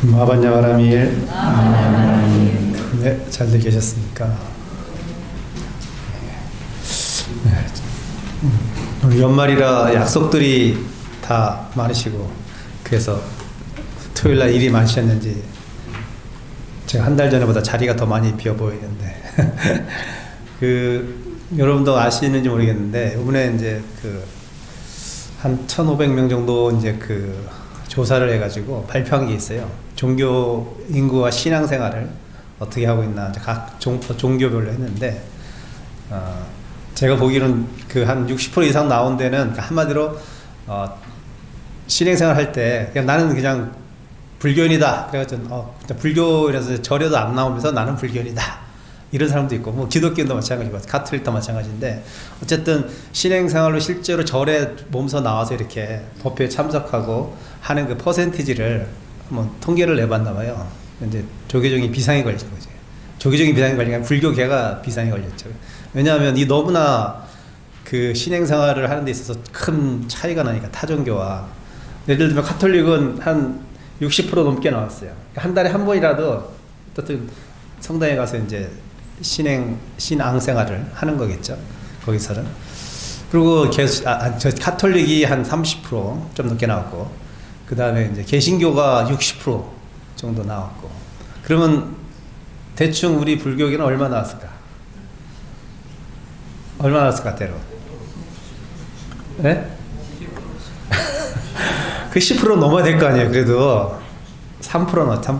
마반야바라밀. 네, 잘들 계셨습니까? 네. 오늘 연말이라 약속들이 다 많으시고, 그래서 토요일날 일이 많으셨는지 제가 한 달 전에보다 자리가 더 많이 비어 보이는데 여러분도 아시는지 모르겠는데 이번에 이제 한 1,500명 정도 이제 조사를 해가지고 발표한 게 있어요. 종교 인구와 신앙생활을 어떻게 하고 있나 각 종교별로 했는데 제가 보기로는 한 60% 이상 나온 데는 한마디로 신앙생활 할 때 나는 그냥 불교인이다. 그래가지고 불교인에서 절에도 안 나오면서 나는 불교인이다. 이런 사람도 있고, 뭐 기독교인도 마찬가지고 가톨릭도 마찬가지인데, 어쨌든 신앙생활로 실제로 절에 몸소 나와서 이렇게 법회에 참석하고 하는 그 퍼센티지를 한번 통계를 내봤나 봐요. 이제 조계종이 비상이 걸린 거지. 조계종이 비상이 걸리니까 불교계가 비상이 걸렸죠. 왜냐하면 이 너무나 신앙생활을 하는 데 있어서 큰 차이가 나니까, 타종교와. 예를 들면 가톨릭은 한 60% 넘게 나왔어요. 한 달에 한 번이라도 어쨌든 성당에 가서 이제 신앙생활을 하는 거겠죠. 거기서는. 그리고 저 가톨릭이 한 30% 좀 넘게 나왔고, 그 다음에 이제 개신교가 60% 정도 나왔고. 그러면 대충 우리 불교계는 얼마 나왔을까? 얼마 나왔을 것 같아요? 네? 그 10% 넘어야 될 거 아니에요. 그래도 3% 나왔 3%.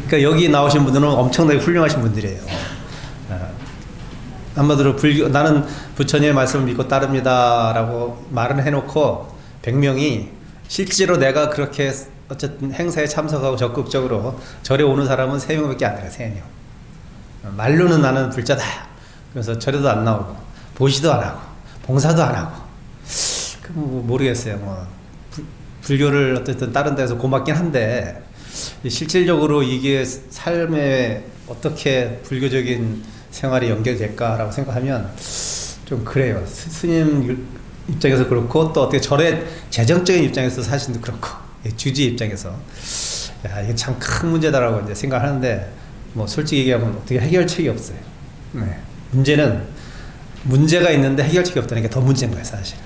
그러니까 여기 나오신 분들은 엄청나게 훌륭하신 분들이에요. 한마디로 나는 부처님의 말씀을 믿고 따릅니다 라고 말은 해놓고 100명이 실제로 내가 그렇게 어쨌든 행사에 참석하고 적극적으로 절에 오는 사람은 3명밖에 안 돼요. 3명. 말로는 나는 불자다. 그래서 절에도 안 나오고 보시도 안 하고 봉사도 안 하고 모르겠어요. 불교를 어쨌든 다른 데서 고맙긴 한데 실질적으로 이게 삶에 어떻게 불교적인 생활이 연결될까라고 생각하면 좀 그래요. 스님 입장에서 그렇고, 또 어떻게 절의 재정적인 입장에서 사실도 그렇고, 주지 입장에서 이게 참 큰 문제다라고 이제 생각하는데, 솔직히 얘기하면 어떻게 해결책이 없어요. 네. 문제가 있는데 해결책이 없다는 게 더 문제인 거예요, 사실.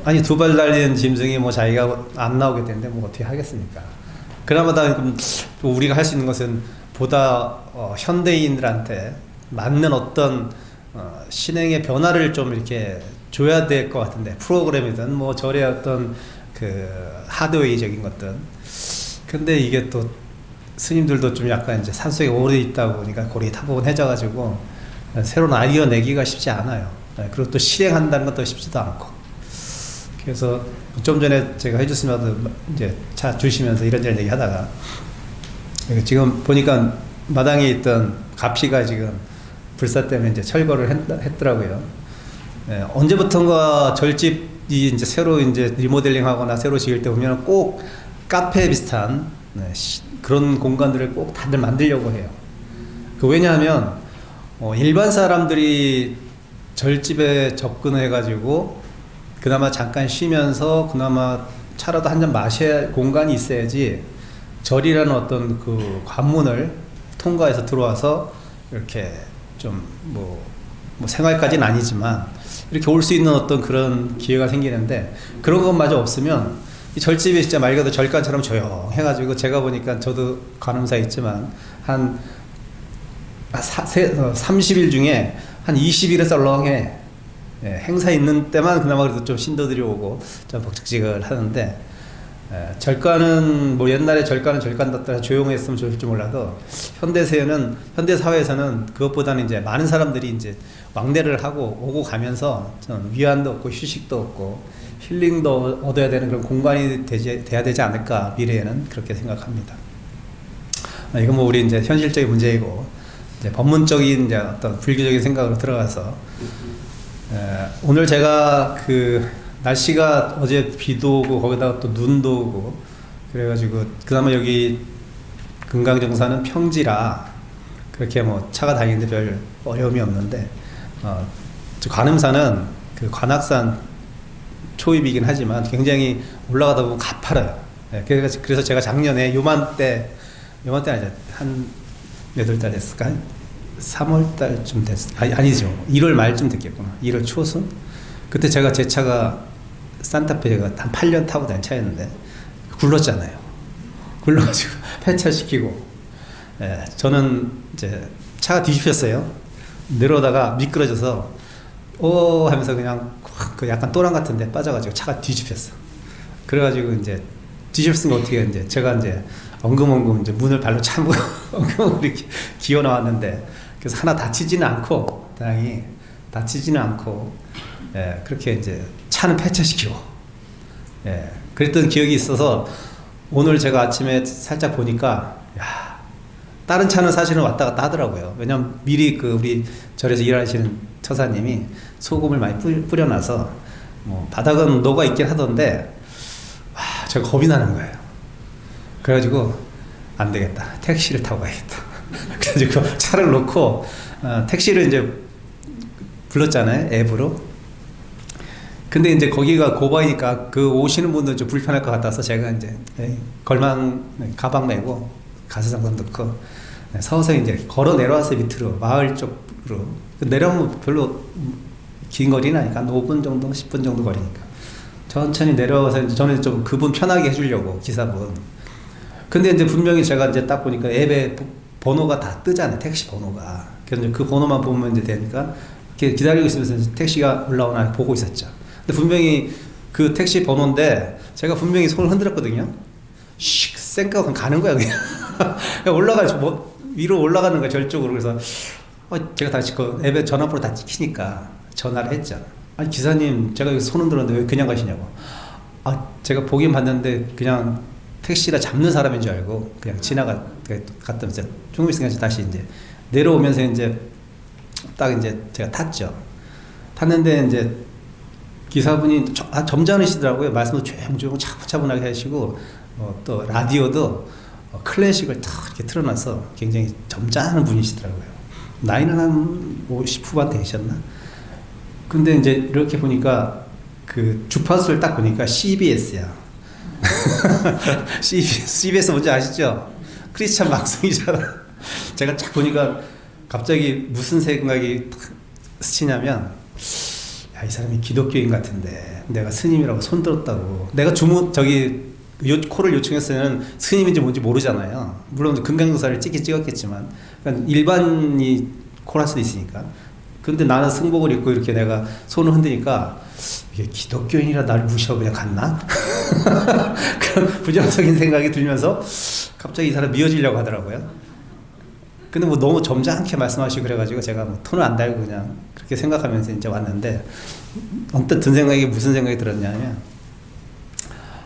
아니, 2발 달린 짐승이 자기가 안 나오게 되는데 어떻게 하겠습니까? 그나마 우리가 할 수 있는 것은 보다 현대인들한테 맞는 어떤 신앙의 변화를 좀 이렇게 줘야 될 것 같은데, 프로그램이든 절의 어떤 하드웨이적인 것들. 근데 이게 또 스님들도 좀 약간 이제 산속에 오래 있다 보니까 고리타분해져가지고 새로운 아이디어 내기가 쉽지 않아요. 그리고 또 실행한다는 것도 쉽지도 않고. 그래서 좀 전에 제가 해주시면 이제 차 주시면서 이런저런 얘기 하다가, 지금 보니까 마당에 있던 가피가 지금 불사 때문에 이제 철거를 했더라고요. 언제부턴가 절집이 이제 새로 이제 리모델링 하거나 새로 지을 때 보면 꼭 카페 비슷한 그런 공간들을 꼭 다들 만들려고 해요. 왜냐하면 일반 사람들이 절집에 접근을 해가지고 그나마 잠깐 쉬면서 그나마 차라도 한 잔 마셔야 할 공간이 있어야지, 절이라는 어떤 관문을 통과해서 들어와서 이렇게 좀 생활까지는 아니지만 이렇게 올 수 있는 어떤 그런 기회가 생기는데, 그런 것마저 없으면 이 절집이 진짜 말 그대로 절간처럼 조용해가지고, 제가 보니까 저도 간음사에 있지만 한 30일 중에 한 20일은 썰렁해. 행사 있는 때만 그나마 그래도 좀 신도들이 오고 좀 벅적지근을 하는데, 절간은 옛날에 절간은 절간답다 조용했으면 좋을지 몰라도 현대 사회에서는 그것보다는 이제 많은 사람들이 이제 왕래를 하고 오고 가면서 좀 위안도 없고 휴식도 없고 힐링도 얻어야 되는 그런 공간이 돼야 되지 않을까, 미래에는 그렇게 생각합니다. 이건 우리 이제 현실적인 문제이고, 이제 법문적인 이제 어떤 불교적인 생각으로 들어가서, 오늘 제가 날씨가 어제 비도 오고 거기다가 또 눈도 오고 그래가지고, 그나마 여기 금강정사는 평지라 그렇게 차가 다니는데 별 어려움이 없는데, 관음사는 관악산 초입이긴 하지만 굉장히 올라가다 보면 가파라요. 예, 그래서 제가 작년에 요맘때 아니죠. 한 몇 월 달 됐을까? 한 3월 달쯤 아니죠. 1월 말쯤 됐겠구나. 1월 초순? 그때 제가 제 차가 산타페가 한 8년 타고 다닌 차였는데 굴렀잖아요. 굴러가지고 폐차시키고, 예, 저는 이제 차가 뒤집혔어요. 내려오다가 미끄러져서 오 하면서 그냥 그 약간 또랑 같은데 빠져가지고 차가 뒤집혔어. 그래가지고 이제 뒤집혔으니까 어떻게 이제 제가 이제 엉금엉금 이제 문을 발로 차고 엉금엉금 이렇게 기어 나왔는데, 그래서 하나 다치지는 않고, 다행히 다치지는 않고, 예, 그렇게 이제 차는 폐차시키고, 예, 그랬던 기억이 있어서 오늘 제가 아침에 살짝 보니까, 야, 다른 차는 사실은 왔다 갔다 하더라고요. 왜냐면 미리 그 우리 절에서 일하시는 처사님이 소금을 많이 뿌려놔서 뭐 바닥은 녹아 있긴 하던데, 와, 제가 겁이 나는 거예요. 그래가지고 안 되겠다, 택시를 타고 가야겠다. 그래가지고 차를 놓고 택시를 이제 불렀잖아요, 앱으로. 근데 이제 거기가 고바이니까 그 오시는 분들 좀 불편할 것 같아서 제가 이제 가방 메고 가스장판 넣고 서서히 이제 걸어 내려왔어요. 밑으로 마을 쪽으로 내려오면 별로 긴 거리는 아니까 한 5분 정도 10분 정도 거리니까 천천히 내려와서 이제 저는 좀 그분 편하게 해주려고, 기사분. 근데 이제 분명히 제가 이제 딱 보니까 앱에 번호가 다 뜨잖아요, 택시 번호가. 그래서 이제 그 번호만 보면 이제 되니까 이렇게 기다리고 있으면서 택시가 올라오나 보고 있었죠. 근데 분명히 그 택시 번호인데 제가 분명히 손을 흔들었거든요. 슉 쌩까 가는 거야 그냥. 올라가서 뭐 위로 올라가는 거야, 절쪽으로. 그래서 제가 다시 그 앱에 전화번호 다 찍히니까 전화를 했죠. 아니 기사님, 제가 여기 손 흔들었는데 왜 그냥 가시냐고. 제가 보긴 봤는데 그냥 택시라 잡는 사람인 줄 알고 그냥 갔다면서 조금 있으니까 다시 이제 내려오면서 이제 딱 이제 제가 탔죠. 탔는데 이제 기사분이 점잖으시더라고요. 말씀도 조용조용 차분차분하게 하시고, 또 라디오도 클래식을 탁 이렇게 틀어놔서 굉장히 점잖은 분이시더라고요. 나이는 한 50 후반 되셨나? 근데 이제 이렇게 보니까 그 주파수를 딱 보니까 CBS야. CBS 뭔지 아시죠? 크리스찬 방송이잖아. 제가 쫙 보니까 갑자기 무슨 생각이 스치냐면, 야, 이 사람이 기독교인 같은데 내가 스님이라고 손 들었다고. 내가 코를 요청했을 때는 스님인지 뭔지 모르잖아요. 물론 금강조사를 찍었겠지만, 그러니까 일반이 코랄 수도 있으니까. 근데 나는 승복을 입고 이렇게 내가 손을 흔드니까 이게 기독교인이라 나를 무시하고 그냥 갔나? 그런 부정적인 생각이 들면서 갑자기 이 사람 미워지려고 하더라고요. 근데 뭐 너무 점잖게 말씀하시고 그래가지고 제가 뭐 톤을 안 달고 그냥 그렇게 생각하면서 이제 왔는데, 언뜻 든 생각이 무슨 생각이 들었냐면,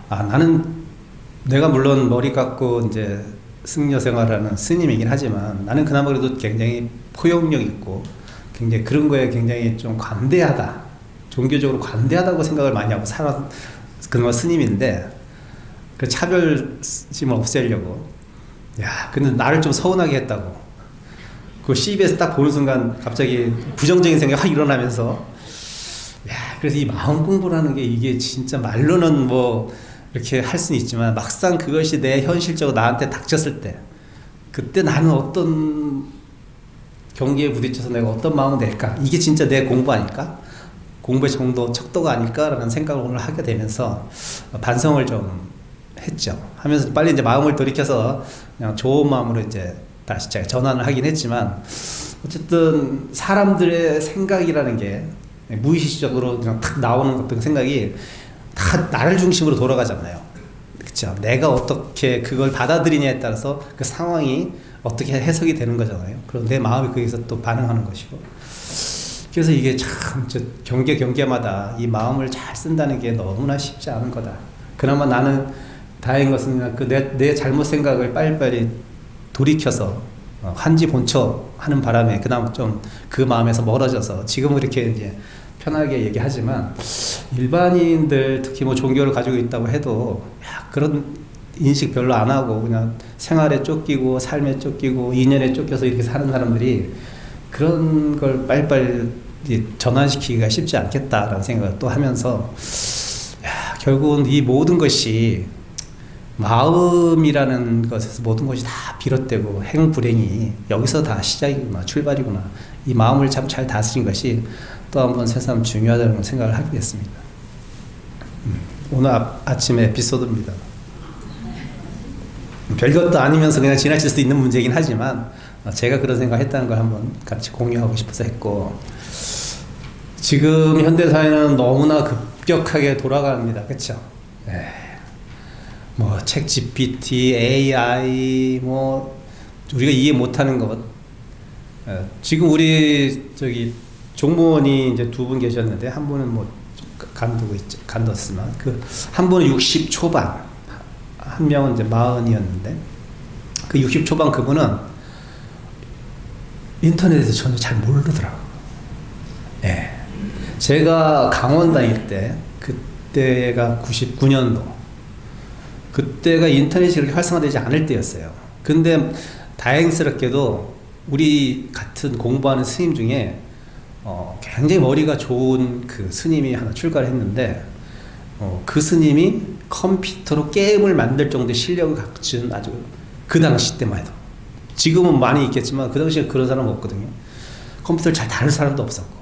나는 내가 물론 머리 깎고 이제 승려 생활하는 스님이긴 하지만 나는 그나마 그래도 굉장히 포용력 있고 굉장히 그런 거에 굉장히 좀 관대하다, 종교적으로 관대하다고 생각을 많이 하고 살아 그나마 스님인데, 그 차별심을 없애려고, 야, 근데 나를 좀 서운하게 했다고. 그 CBS 딱 보는 순간 갑자기 부정적인 생각이 확 일어나면서, 야, 그래서 이 마음 공부라는 게 이게 진짜 말로는 뭐 이렇게 할 수는 있지만 막상 그것이 내 현실적으로 나한테 닥쳤을 때, 그때 나는 어떤 경기에 부딪혀서 내가 어떤 마음을 낼까? 이게 진짜 내 공부 아닐까? 공부의 척도가 아닐까라는 생각을 오늘 하게 되면서 반성을 좀 했죠. 하면서 빨리 이제 마음을 돌이켜서 그냥 좋은 마음으로 이제 다시 제가 전환을 하긴 했지만, 어쨌든 사람들의 생각이라는 게 무의식적으로 그냥 탁 나오는 어떤 생각이 다 나를 중심으로 돌아가잖아요. 그렇죠? 내가 어떻게 그걸 받아들이냐에 따라서 그 상황이 어떻게 해석이 되는 거잖아요. 그럼 내 마음이 거기서 또 반응하는 것이고. 그래서 이게 참 경계마다 이 마음을 잘 쓴다는 게 너무나 쉽지 않은 거다. 그나마 나는 다행인 것은 내 잘못 생각을 빨리빨리 돌이켜서 한지 본처 하는 바람에 그나마 좀 그 마음에서 멀어져서 지금은 이렇게 이제 편하게 얘기하지만, 일반인들 특히 뭐 종교를 가지고 있다고 해도 그런 인식 별로 안 하고 그냥 생활에 쫓기고 삶에 쫓기고 인연에 쫓겨서 이렇게 사는 사람들이 그런 걸 빨리빨리 전환시키기가 쉽지 않겠다라는 생각을 또 하면서, 결국은 이 모든 것이 마음이라는 것에서 모든 것이 다 비롯되고 행불행이 여기서 다 시작이구나, 출발이구나. 이 마음을 참 잘 다스린 것이 또 한 번 새삼 중요하다는 생각을 하게 됐습니다. 오늘 아침에 에피소드입니다. 별것도 아니면서 그냥 지나칠 수 있는 문제이긴 하지만 제가 그런 생각을 했다는 걸 한번 같이 공유하고 싶어서 했고, 지금 현대사회는 너무나 급격하게 돌아갑니다. 그렇죠? 뭐 책 GPT, AI, 뭐 우리가 이해 못하는 것. 지금 우리 저기 종무원이 이제 두 분 계셨는데 한 분은 뭐 간뒀으면 그 한 분은 60 초반, 한 명은 이제 40이었는데 그 60 초반 그분은 인터넷에서 전혀 잘 모르더라고요. 제가 강원 다닐 때, 그때가 99년도, 그때가 인터넷이 그렇게 활성화되지 않을 때였어요. 근데 다행스럽게도 우리 같은 공부하는 스님 중에 굉장히 머리가 좋은 그 스님이 하나 출가를 했는데, 그 스님이 컴퓨터로 게임을 만들 정도의 실력을 갖춘, 아주 그 당시 때만 해도, 지금은 많이 있겠지만 그 당시에 그런 사람 없거든요. 컴퓨터를 잘 다룰 사람도 없었고.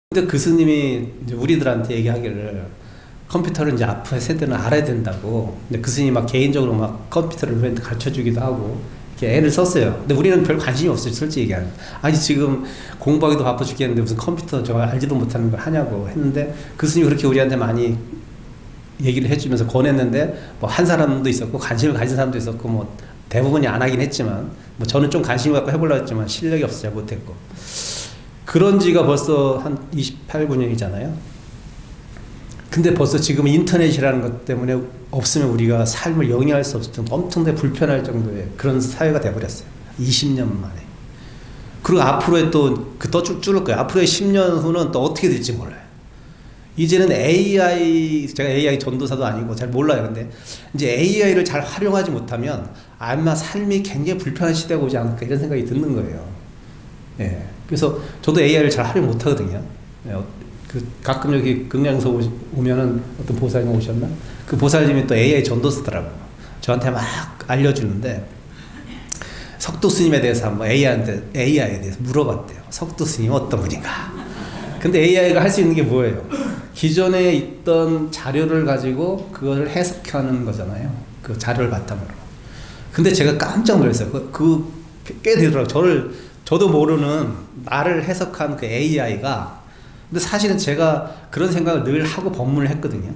근데 그 스님이 이제 우리들한테 얘기하기를 컴퓨터를 이제 앞으로 세대는 알아야 된다고. 근데 그 스님이 막 개인적으로 막 컴퓨터를 우리한테 가르쳐 주기도 하고 이렇게 애를 썼어요. 근데 우리는 별 관심이 없어요, 솔직히 얘기하면. 아니 지금 공부하기도 바빠 죽겠는데 무슨 컴퓨터 저 알지도 못하는 걸 하냐고 했는데, 그 스님이 그렇게 우리한테 많이 얘기를 해주면서 권했는데, 뭐 한 사람도 있었고 관심을 가진 사람도 있었고, 뭐 대부분이 안 하긴 했지만, 뭐 저는 좀 관심 갖고 해보려고 했지만 실력이 없어서 잘 못했고. 그런 지가 벌써 한 28, 9년이잖아요. 근데 벌써 지금 인터넷이라는 것 때문에 없으면 우리가 삶을 영위할 수 없을 정도, 엄청나게 불편할 정도의 그런 사회가 돼버렸어요. 20년 만에. 그리고 앞으로의 또 줄을 거예요. 앞으로의 10년 후는 또 어떻게 될지 몰라요. 이제는 AI, 제가 AI 전도사도 아니고 잘 몰라요. 근데 이제 AI를 잘 활용하지 못하면 아마 삶이 굉장히 불편한 시대가 오지 않을까, 이런 생각이 드는 거예요. 그래서 저도 AI를 잘 활용 못 하거든요. 가끔 여기 극량소 오면은 어떤 보살님 오셨나? 그 보살님이 또 AI 전도사더라고요. 저한테 막 알려주는데, 석도 스님에 대해서 한번 AI에 대해서 물어봤대요. 석도 스님 어떤 분인가? 근데 AI가 할 수 있는 게 뭐예요? 기존에 있던 자료를 가지고 그걸 해석하는 거잖아요. 그 자료를 바탕으로. 근데 제가 깜짝 놀랐어요. 꽤 되더라고요. 저도 모르는 나를 해석한 그 AI가. 근데 사실은 제가 그런 생각을 늘 하고 법문을 했거든요.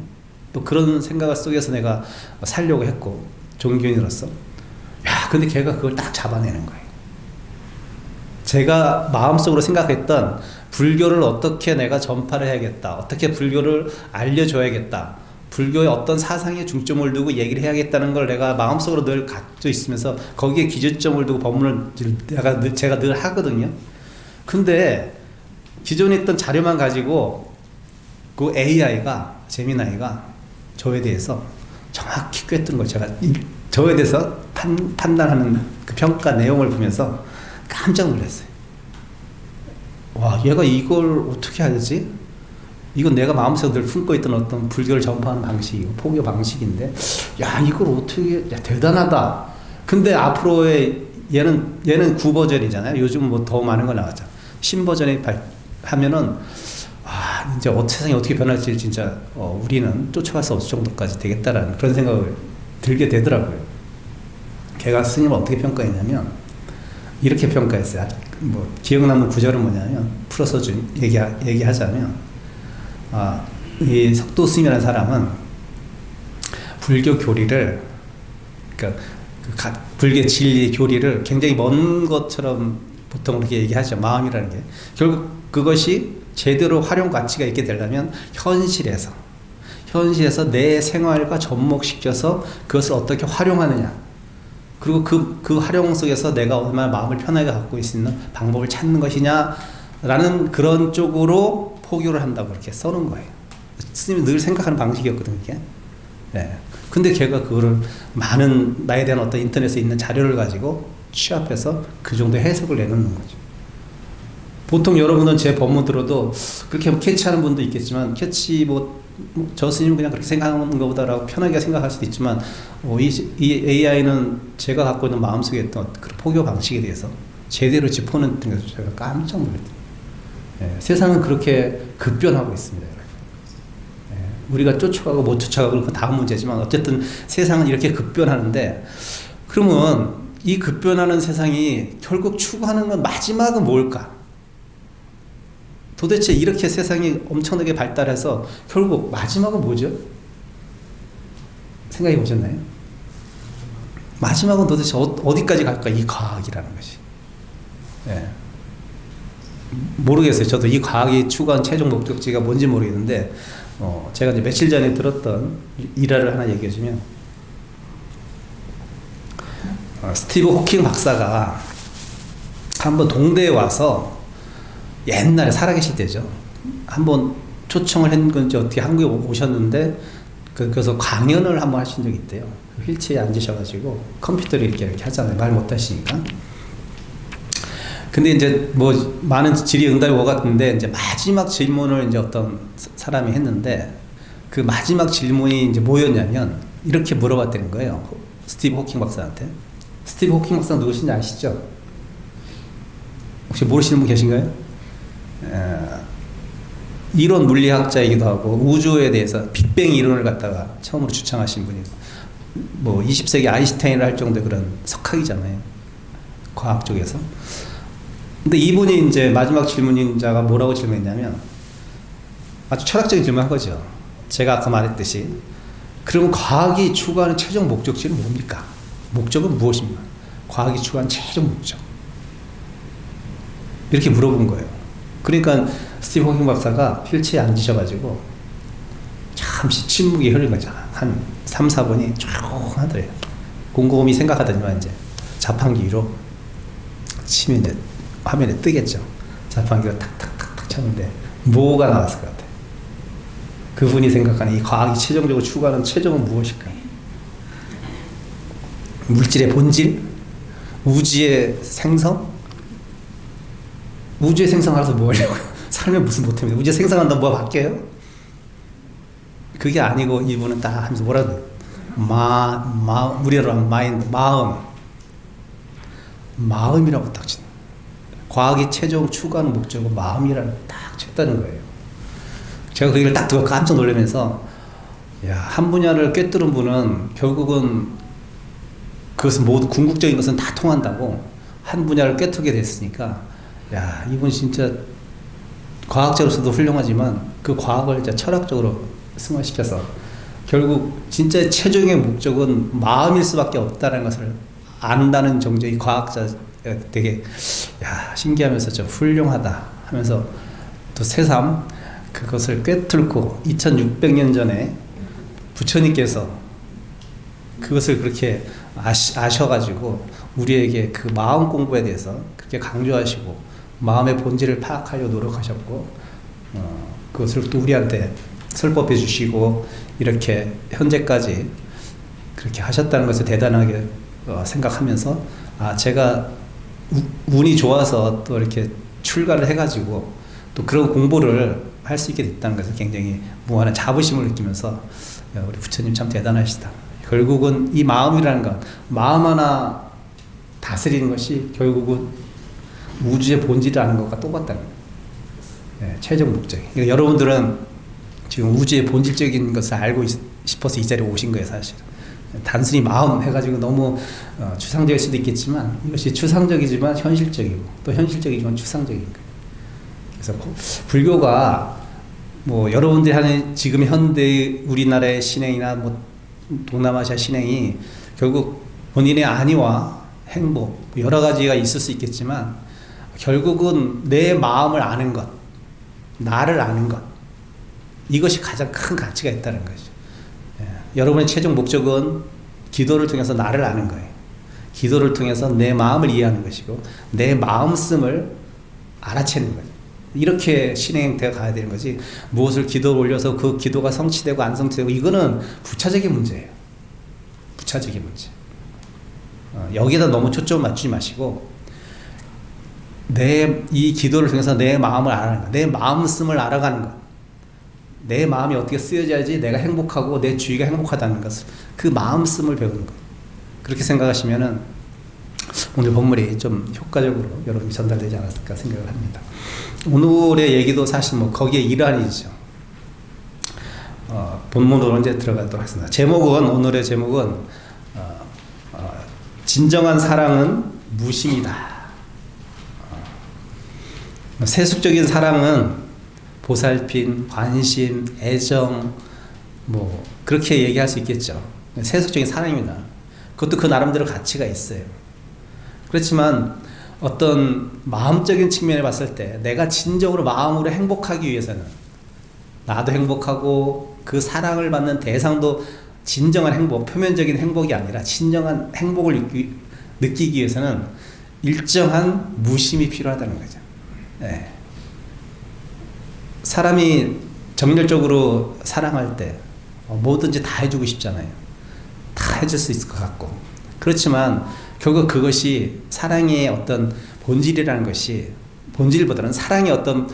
또 그런 생각 속에서 내가 살려고 했고, 종교인으로서. 근데 걔가 그걸 딱 잡아내는 거예요. 제가 마음속으로 생각했던 불교를 어떻게 내가 전파를 해야겠다, 어떻게 불교를 알려줘야겠다, 불교의 어떤 사상에 중점을 두고 얘기를 해야겠다는 걸 내가 마음속으로 늘 갖고 있으면서 거기에 기준점을 두고 법문을 제가 늘 하거든요. 근데 기존에 있던 자료만 가지고 그 AI가, 제미나이가 저에 대해서 정확히 꿰뚫은 걸 제가 저에 대해서 판단하는 그 평가 내용을 보면서 깜짝 놀랐어요. 와, 얘가 이걸 어떻게 하지? 이건 내가 마음속에 늘 품고 있던 어떤 불교를 전파하는 방식이고 포교 방식인데, 이걸 어떻게, 대단하다. 근데 앞으로의 얘는 9버전이잖아요. 요즘 뭐 더 많은 거 나왔죠. 신버전이 하면은 이제 세상이 어떻게 변할지 진짜 우리는 쫓아갈 수 없을 정도까지 되겠다라는 그런 생각을 들게 되더라고요. 걔가 스님을 어떻게 평가했냐면 이렇게 평가했어요. 뭐 기억 남는 구절은 뭐냐면, 풀어서 좀 얘기하자면, 이 석도 스님이라는 사람은 불교 교리를, 그러니까 불교 진리 교리를 굉장히 먼 것처럼 보통 그렇게 얘기하죠. 마음이라는 게. 결국 그것이 제대로 활용 가치가 있게 되려면 현실에서 내 생활과 접목시켜서 그것을 어떻게 활용하느냐, 그리고 그 활용 속에서 내가 얼마나 마음을 편하게 갖고 있는 방법을 찾는 것이냐라는 그런 쪽으로 포교를 한다고 그렇게 써놓은 거예요. 스님이 늘 생각하는 방식이었거든요, 이게. 근데 걔가 그거를 많은 나에 대한 어떤 인터넷에 있는 자료를 가지고 취합해서 그 정도의 해석을 내놓는 거죠. 보통 여러분은 제 법문 들어도 그렇게 캐치하는 분도 있겠지만 캐치 저 스님은 그냥 그렇게 생각하는 것보다라고 편하게 생각할 수도 있지만 이 AI는 제가 갖고 있는 마음속에 있던 그 포교 방식에 대해서 제대로 짚어내는 것을 제가 깜짝 놀랐어요. 세상은 그렇게 급변하고 있습니다. 우리가 쫓아가고 못 쫓아가고 그 다음 문제지만 어쨌든 세상은 이렇게 급변하는데 그러면 이 급변하는 세상이 결국 추구하는 건 마지막은 뭘까? 도대체 이렇게 세상이 엄청나게 발달해서 결국 마지막은 뭐죠? 생각해 보셨나요? 마지막은 도대체 어디까지 갈까? 이 과학이라는 것이. 모르겠어요. 저도 이 과학이 추구한 최종 목적지가 뭔지 모르겠는데 제가 이제 며칠 전에 들었던 일화를 하나 얘기해 주면 스티브 호킹 박사가 한번 동대에 와서 옛날에 살아계실 때죠. 한번 초청을 한 건지 어떻게 한국에 오셨는데 그래서 강연을 한번 하신 적이 있대요. 휠체어에 앉으셔가지고 컴퓨터를 이렇게 하잖아요. 말 못하시니까. 근데 이제 많은 질의응답이 오갔는데 이제 마지막 질문을 이제 어떤 사람이 했는데 그 마지막 질문이 이제 뭐였냐면 이렇게 물어봤다는 거예요. 스티브 호킹 박사한테. 스티브 호킹 박사 누구신지 아시죠? 혹시 모르시는 분 계신가요? 이론 물리학자이기도 하고 우주에 대해서 빅뱅 이론을 갖다가 처음으로 주창하신 분이고 20세기 아인슈타인을 할 정도의 그런 석학이잖아요. 과학 쪽에서. 근데 이분이 이제 마지막 질문자가 뭐라고 질문했냐면 아주 철학적인 질문을 한 거죠. 제가 아까 말했듯이 그러면 과학이 추구하는 최종 목적지는 뭡니까? 목적은 무엇입니까? 과학이 추구하는 최종 목적. 이렇게 물어본 거예요. 그러니까 스티브 호킹 박사가 휠체어에 앉으셔가지고 잠시 침묵이 흐른 거죠. 한 3, 4분이 조용하더래요. 곰곰이 생각하더니만 이제 자판기 위로 치면 이제 화면에 뜨겠죠. 자판기가 탁탁탁탁 쳤는데 뭐가 나왔을 것 같아요? 그분이 생각하는 이 과학이 최종적으로 추구하는 최종은 무엇일까? 물질의 본질? 우주의 생성? 우주의 생성하면서 뭐 하려고요? 살면 무슨 못합니다. 우주의 생성한다면 뭐가 바뀌어요? 그게 아니고 이분은 딱 하면서 뭐라도 우리로 하면 마인드, 마음이라고 딱 쳤어요. 과학이 최종 추구하는 목적은 마음이라는 딱 쳤다는 거예요. 제가 그 얘기를 딱 듣고 깜짝 놀라면서 한 분야를 꿰뚫은 분은 결국은 그것은 모두 궁극적인 것은 다 통한다고 한 분야를 꿰뚫게 됐으니까 이분 진짜 과학자로서도 훌륭하지만 그 과학을 이제 철학적으로 승화시켜서 결국 진짜 최종의 목적은 마음일 수밖에 없다는 것을 안다는 정도의 과학자 되게 신기하면서 좀 훌륭하다 하면서 또 새삼 그것을 꿰뚫고 2600년 전에 부처님께서 그것을 그렇게 아셔가지고 우리에게 그 마음 공부에 대해서 그렇게 강조하시고 마음의 본질을 파악하려 노력하셨고 그것을 또 우리한테 설법해 주시고 이렇게 현재까지 그렇게 하셨다는 것을 대단하게 생각하면서 제가 운이 좋아서 또 이렇게 출가를 해가지고 또 그런 공부를 할 수 있게 됐다는 것을 굉장히 무한한 자부심을 느끼면서 우리 부처님 참 대단하시다. 결국은 이 마음이라는 것, 마음 하나 다스리는 것이 결국은 우주의 본질을 아는 것과 똑같다는 거예요. 최종 목적이. 그러니까 여러분들은 지금 우주의 본질적인 것을 알고 싶어서 이 자리에 오신 거예요, 사실. 단순히 마음 해가지고 너무 추상적일 수도 있겠지만 이것이 추상적이지만 현실적이고 또 현실적이지만 추상적인 거예요. 그래서 불교가 여러분들이 하는 지금 현대 우리나라의 신행이나 동남아시아 신행이 결국 본인의 안위와 행복 여러 가지가 있을 수 있겠지만 결국은 내 마음을 아는 것, 나를 아는 것 이것이 가장 큰 가치가 있다는 거죠. 여러분의 최종 목적은 기도를 통해서 나를 아는 거예요. 기도를 통해서 내 마음을 이해하는 것이고 내 마음씀을 알아채는 거예요. 이렇게 신행되어 가야 되는 거지 무엇을 기도를 올려서 그 기도가 성취되고 안 성취되고 이거는 부차적인 문제예요. 부차적인 문제. 여기다 너무 초점을 맞추지 마시고 이 기도를 통해서 내 마음을 알아가는 것, 내 마음씀을 알아가는 것, 내 마음이 어떻게 쓰여져야지 내가 행복하고 내 주위가 행복하다는 것을, 그 마음씀을 배우는 것. 그렇게 생각하시면은 오늘 본문이 좀 효과적으로 여러분이 전달되지 않았을까 생각을 합니다. 오늘의 얘기도 사실 뭐 거기에 일환이죠. 본문으로 이제 들어가도록 하겠습니다. 오늘의 제목은 진정한 사랑은 무심이다. 세속적인 사랑은 보살핌, 관심, 애정, 뭐 그렇게 얘기할 수 있겠죠. 세속적인 사랑입니다. 그것도 그 나름대로 가치가 있어요. 그렇지만 어떤 마음적인 측면에 봤을 때 내가 진정으로 마음으로 행복하기 위해서는, 나도 행복하고 그 사랑을 받는 대상도 진정한 행복, 표면적인 행복이 아니라 진정한 행복을 느끼기 위해서는 일정한 무심이 필요하다는 거죠. 네. 사람이 정열적으로 사랑할 때 뭐든지 다 해주고 싶잖아요. 다 해줄 수 있을 것 같고. 그렇지만 결국 그것이 사랑의 어떤 본질이라는 것이, 본질보다는 사랑의 어떤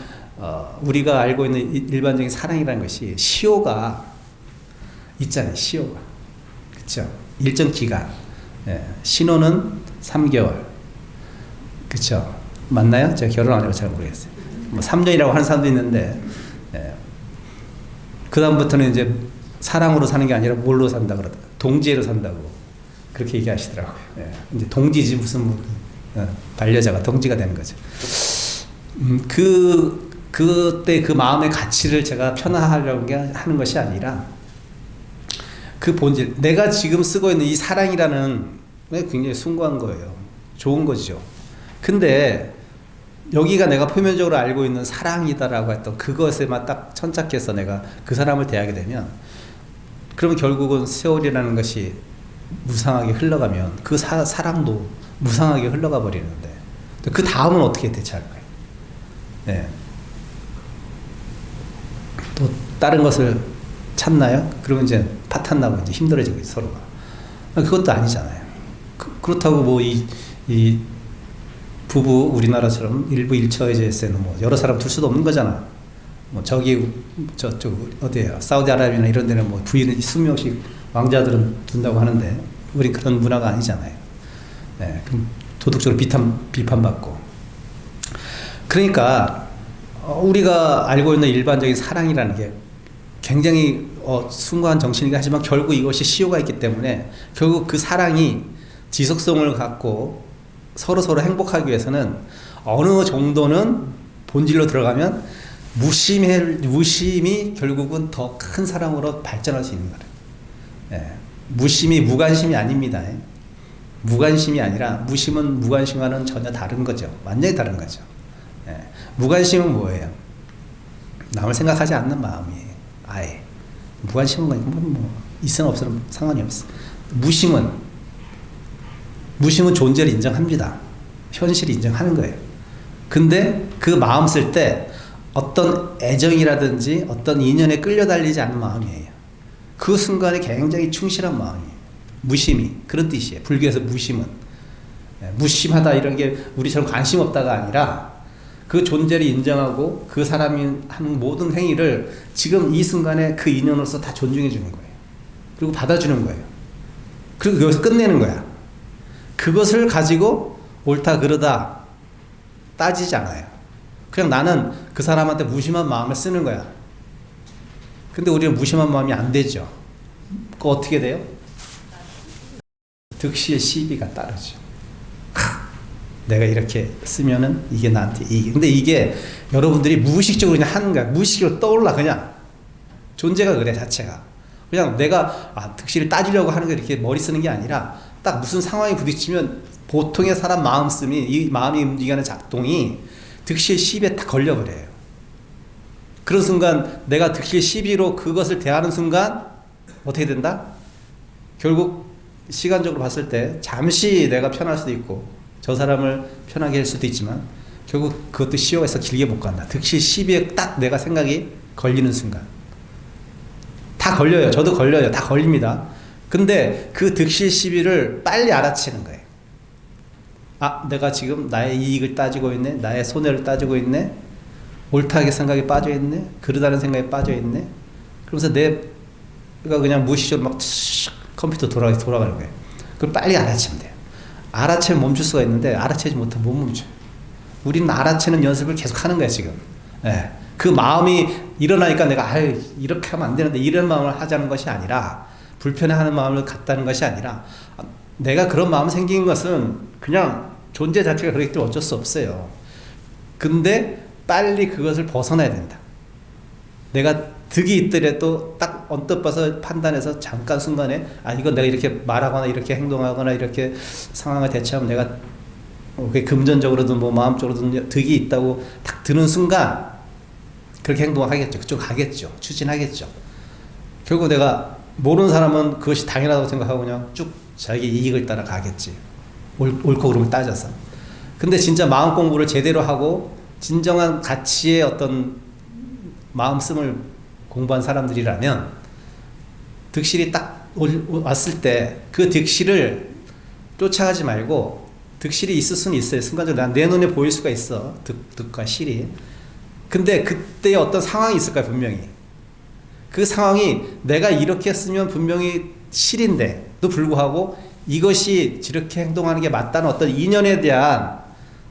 우리가 알고 있는 일반적인 사랑이라는 것이 시효가 있잖아요. 시효가. 그렇죠? 일정 기간. 예. 신혼은 3개월. 그렇죠? 맞나요? 제가 결혼 안 해서 잘 모르겠어요. 뭐 3년이라고 하는 사람도 있는데, 예. 그 다음부터는 이제 사랑으로 사는 게 아니라 뭘로 산다 그러다. 동지애로 산다고 그렇게 얘기하시더라고요. 예. 이제 동지지 무슨 반려자가 동지가 되는 거죠. 그때 그 마음의 가치를 제가 편화하려고 하는 것이 아니라 그 본질, 내가 지금 쓰고 있는 이 사랑이라는 게 굉장히 숭고한 거예요. 좋은 거죠. 근데 여기가 내가 표면적으로 알고 있는 사랑이다라고 했던 그것에만 딱 천착해서 내가 그 사람을 대하게 되면, 그러면 결국은 세월이라는 것이 무상하게 흘러가면 그 사랑도 무상하게 흘러가 버리는데, 그 다음은 어떻게 대처할까요? 네. 또 다른 것을 찾나요? 그러면 이제 파탄나고 이제 힘들어지고 서로가. 그것도 아니잖아요. 그렇다고 뭐 이 부부 우리나라처럼 일부 일처에서는 뭐 여러 사람 둘 수도 없는 거잖아. 뭐 저기 저쪽 어디에요? 사우디아라비아나 이런 데는 뭐 부인을 20명씩 왕자들은 둔다고 하는데 우리 그런 문화가 아니잖아요. 네, 그럼 도덕적으로 비판받고. 그러니까 우리가 알고 있는 일반적인 사랑이라는 게 굉장히 숭고한 정신이긴 하지만 결국 이것이 시효가 있기 때문에 결국 그 사랑이 지속성을 갖고 서로 행복하기 위해서는 어느 정도는 본질로 들어가면 무심이 결국은 더 큰 사랑으로 발전할 수 있는 거예요. 예. 무심이 무관심이 아닙니다. 예. 무관심이 아니라 무심은 무관심과는 전혀 다른 거죠. 완전히 다른 거죠. 예. 무관심은 뭐예요? 남을 생각하지 않는 마음이에요. 아예. 무관심은 뭐 있으면 없으면 상관이 없어. 무심은 존재를 인정합니다. 현실을 인정하는 거예요. 근데 그 마음 쓸 때 어떤 애정이라든지 어떤 인연에 끌려달리지 않는 마음이에요. 그 순간에 굉장히 충실한 마음이에요. 무심이. 그런 뜻이에요. 불교에서 무심은. 무심하다 이런 게 우리처럼 관심 없다가 아니라 그 존재를 인정하고 그 사람이 하는 모든 행위를 지금 이 순간에 그 인연으로서 다 존중해 주는 거예요. 그리고 받아주는 거예요. 그리고 여기서 끝내는 거야. 그것을 가지고 옳다 그르다 따지지 않아요. 그냥 나는 그 사람한테 무심한 마음을 쓰는 거야. 근데 우리는 무심한 마음이 안 되죠. 그거 어떻게 돼요? 득실 시비가 따르죠. 내가 이렇게 쓰면은 이게 나한테 이게. 근데 이게 여러분들이 무의식적으로 그냥 하는 거야. 무의식적으로 떠올라 그냥. 존재가 그래 자체가. 그냥 내가 득실을 따지려고 하는 거 이렇게 머리 쓰는 게 아니라 딱 무슨 상황이 부딪히면 보통의 사람 마음씀이 이 마음이 움직이는 작동이 득실 시비에 딱 걸려버려요. 그런 순간 내가 득실 시비로 그것을 대하는 순간 어떻게 된다? 결국 시간적으로 봤을 때 잠시 내가 편할 수도 있고 저 사람을 편하게 할 수도 있지만 결국 그것도 시효가 있어 길게 못 간다. 득실 시비에 딱 내가 생각이 걸리는 순간 다 걸려요. 저도 걸려요. 다 걸립니다. 근데 그 득실 시비를 빨리 알아채는 거예요. 아, 내가 지금 나의 이익을 따지고 있네, 나의 손해를 따지고 있네, 옳다하게 생각에 빠져 있네, 그러다는 생각에 빠져 있네. 그러면서 내가 그냥 무의식적으로 막 컴퓨터 돌아가는 거예요. 그걸 빨리 알아채면 돼요. 알아채면 멈출 수가 있는데 알아채지 못하면 못 멈춰요. 우리는 알아채는 연습을 계속 하는 거야 지금. 예. 그 마음이 일어나니까 내가 이렇게 하면 안 되는데 이런 마음을 하자는 것이 아니라, 불편해하는 마음을 갖다는 것이 아니라, 내가 그런 마음 생긴 것은 그냥 존재 자체가 그렇기 때문에 어쩔 수 없어요. 근데 빨리 그것을 벗어나야 된다. 내가 득이 있더라도 딱 언뜻 봐서 판단해서 잠깐 순간에 이건 내가 이렇게 말하거나 이렇게 행동하거나 이렇게 상황을 대처하면 내가 금전적으로든 뭐 마음적으로든 득이 있다고 딱 드는 순간 그렇게 행동하겠죠. 그쪽 가겠죠. 추진하겠죠. 결국 내가 모르는 사람은 그것이 당연하다고 생각하고 그냥 쭉 자기 이익을 따라 가겠지. 옳고 그름을 따져서. 근데 진짜 마음 공부를 제대로 하고 진정한 가치의 어떤 마음씀을 공부한 사람들이라면 득실이 딱 왔을 때 그 득실을 쫓아가지 말고, 득실이 있을 수는 있어요. 순간적으로 내 눈에 보일 수가 있어. 득과 실이. 근데 그때 어떤 상황이 있을 거야, 분명히. 그 상황이 내가 이렇게 했으면 분명히 실인데도 불구하고 이것이 저렇게 행동하는 게 맞다는 어떤 인연에 대한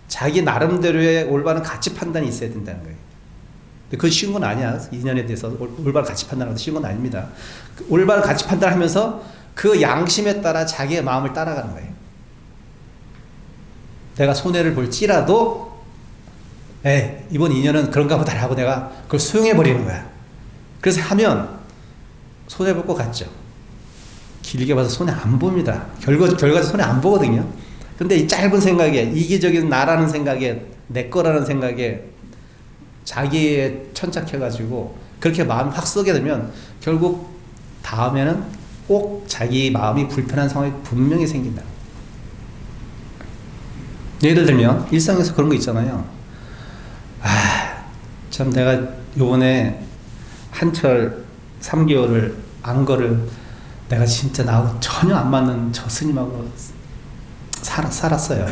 자기 나름대로의 올바른 가치 판단이 있어야 된다는 거예요. 근데 그건 쉬운 건 아니야. 인연에 대해서 올바른 가치 판단하는 건 쉬운 건 아닙니다. 올바른 가치 판단하면서 그 양심에 따라 자기의 마음을 따라가는 거예요. 내가 손해를 볼지라도 이번 인연은 그런가 보다 하고 내가 그걸 수용해버리는 거야. 그래서 하면 손해볼 것 같죠. 길게 봐서 손해 안 봅니다. 결과적으로 손해 안 보거든요. 근데 이 짧은 생각에, 이기적인 나라는 생각에, 내 거라는 생각에 자기에 천착해가지고 그렇게 마음이 확 쏘게 되면 결국 다음에는 꼭 자기 마음이 불편한 상황이 분명히 생긴다. 예를 들면 일상에서 그런 거 있잖아요. 참 내가 요번에 한철 3개월을 안거를 내가 진짜 나하고 전혀 안 맞는 저 스님하고 살았어요.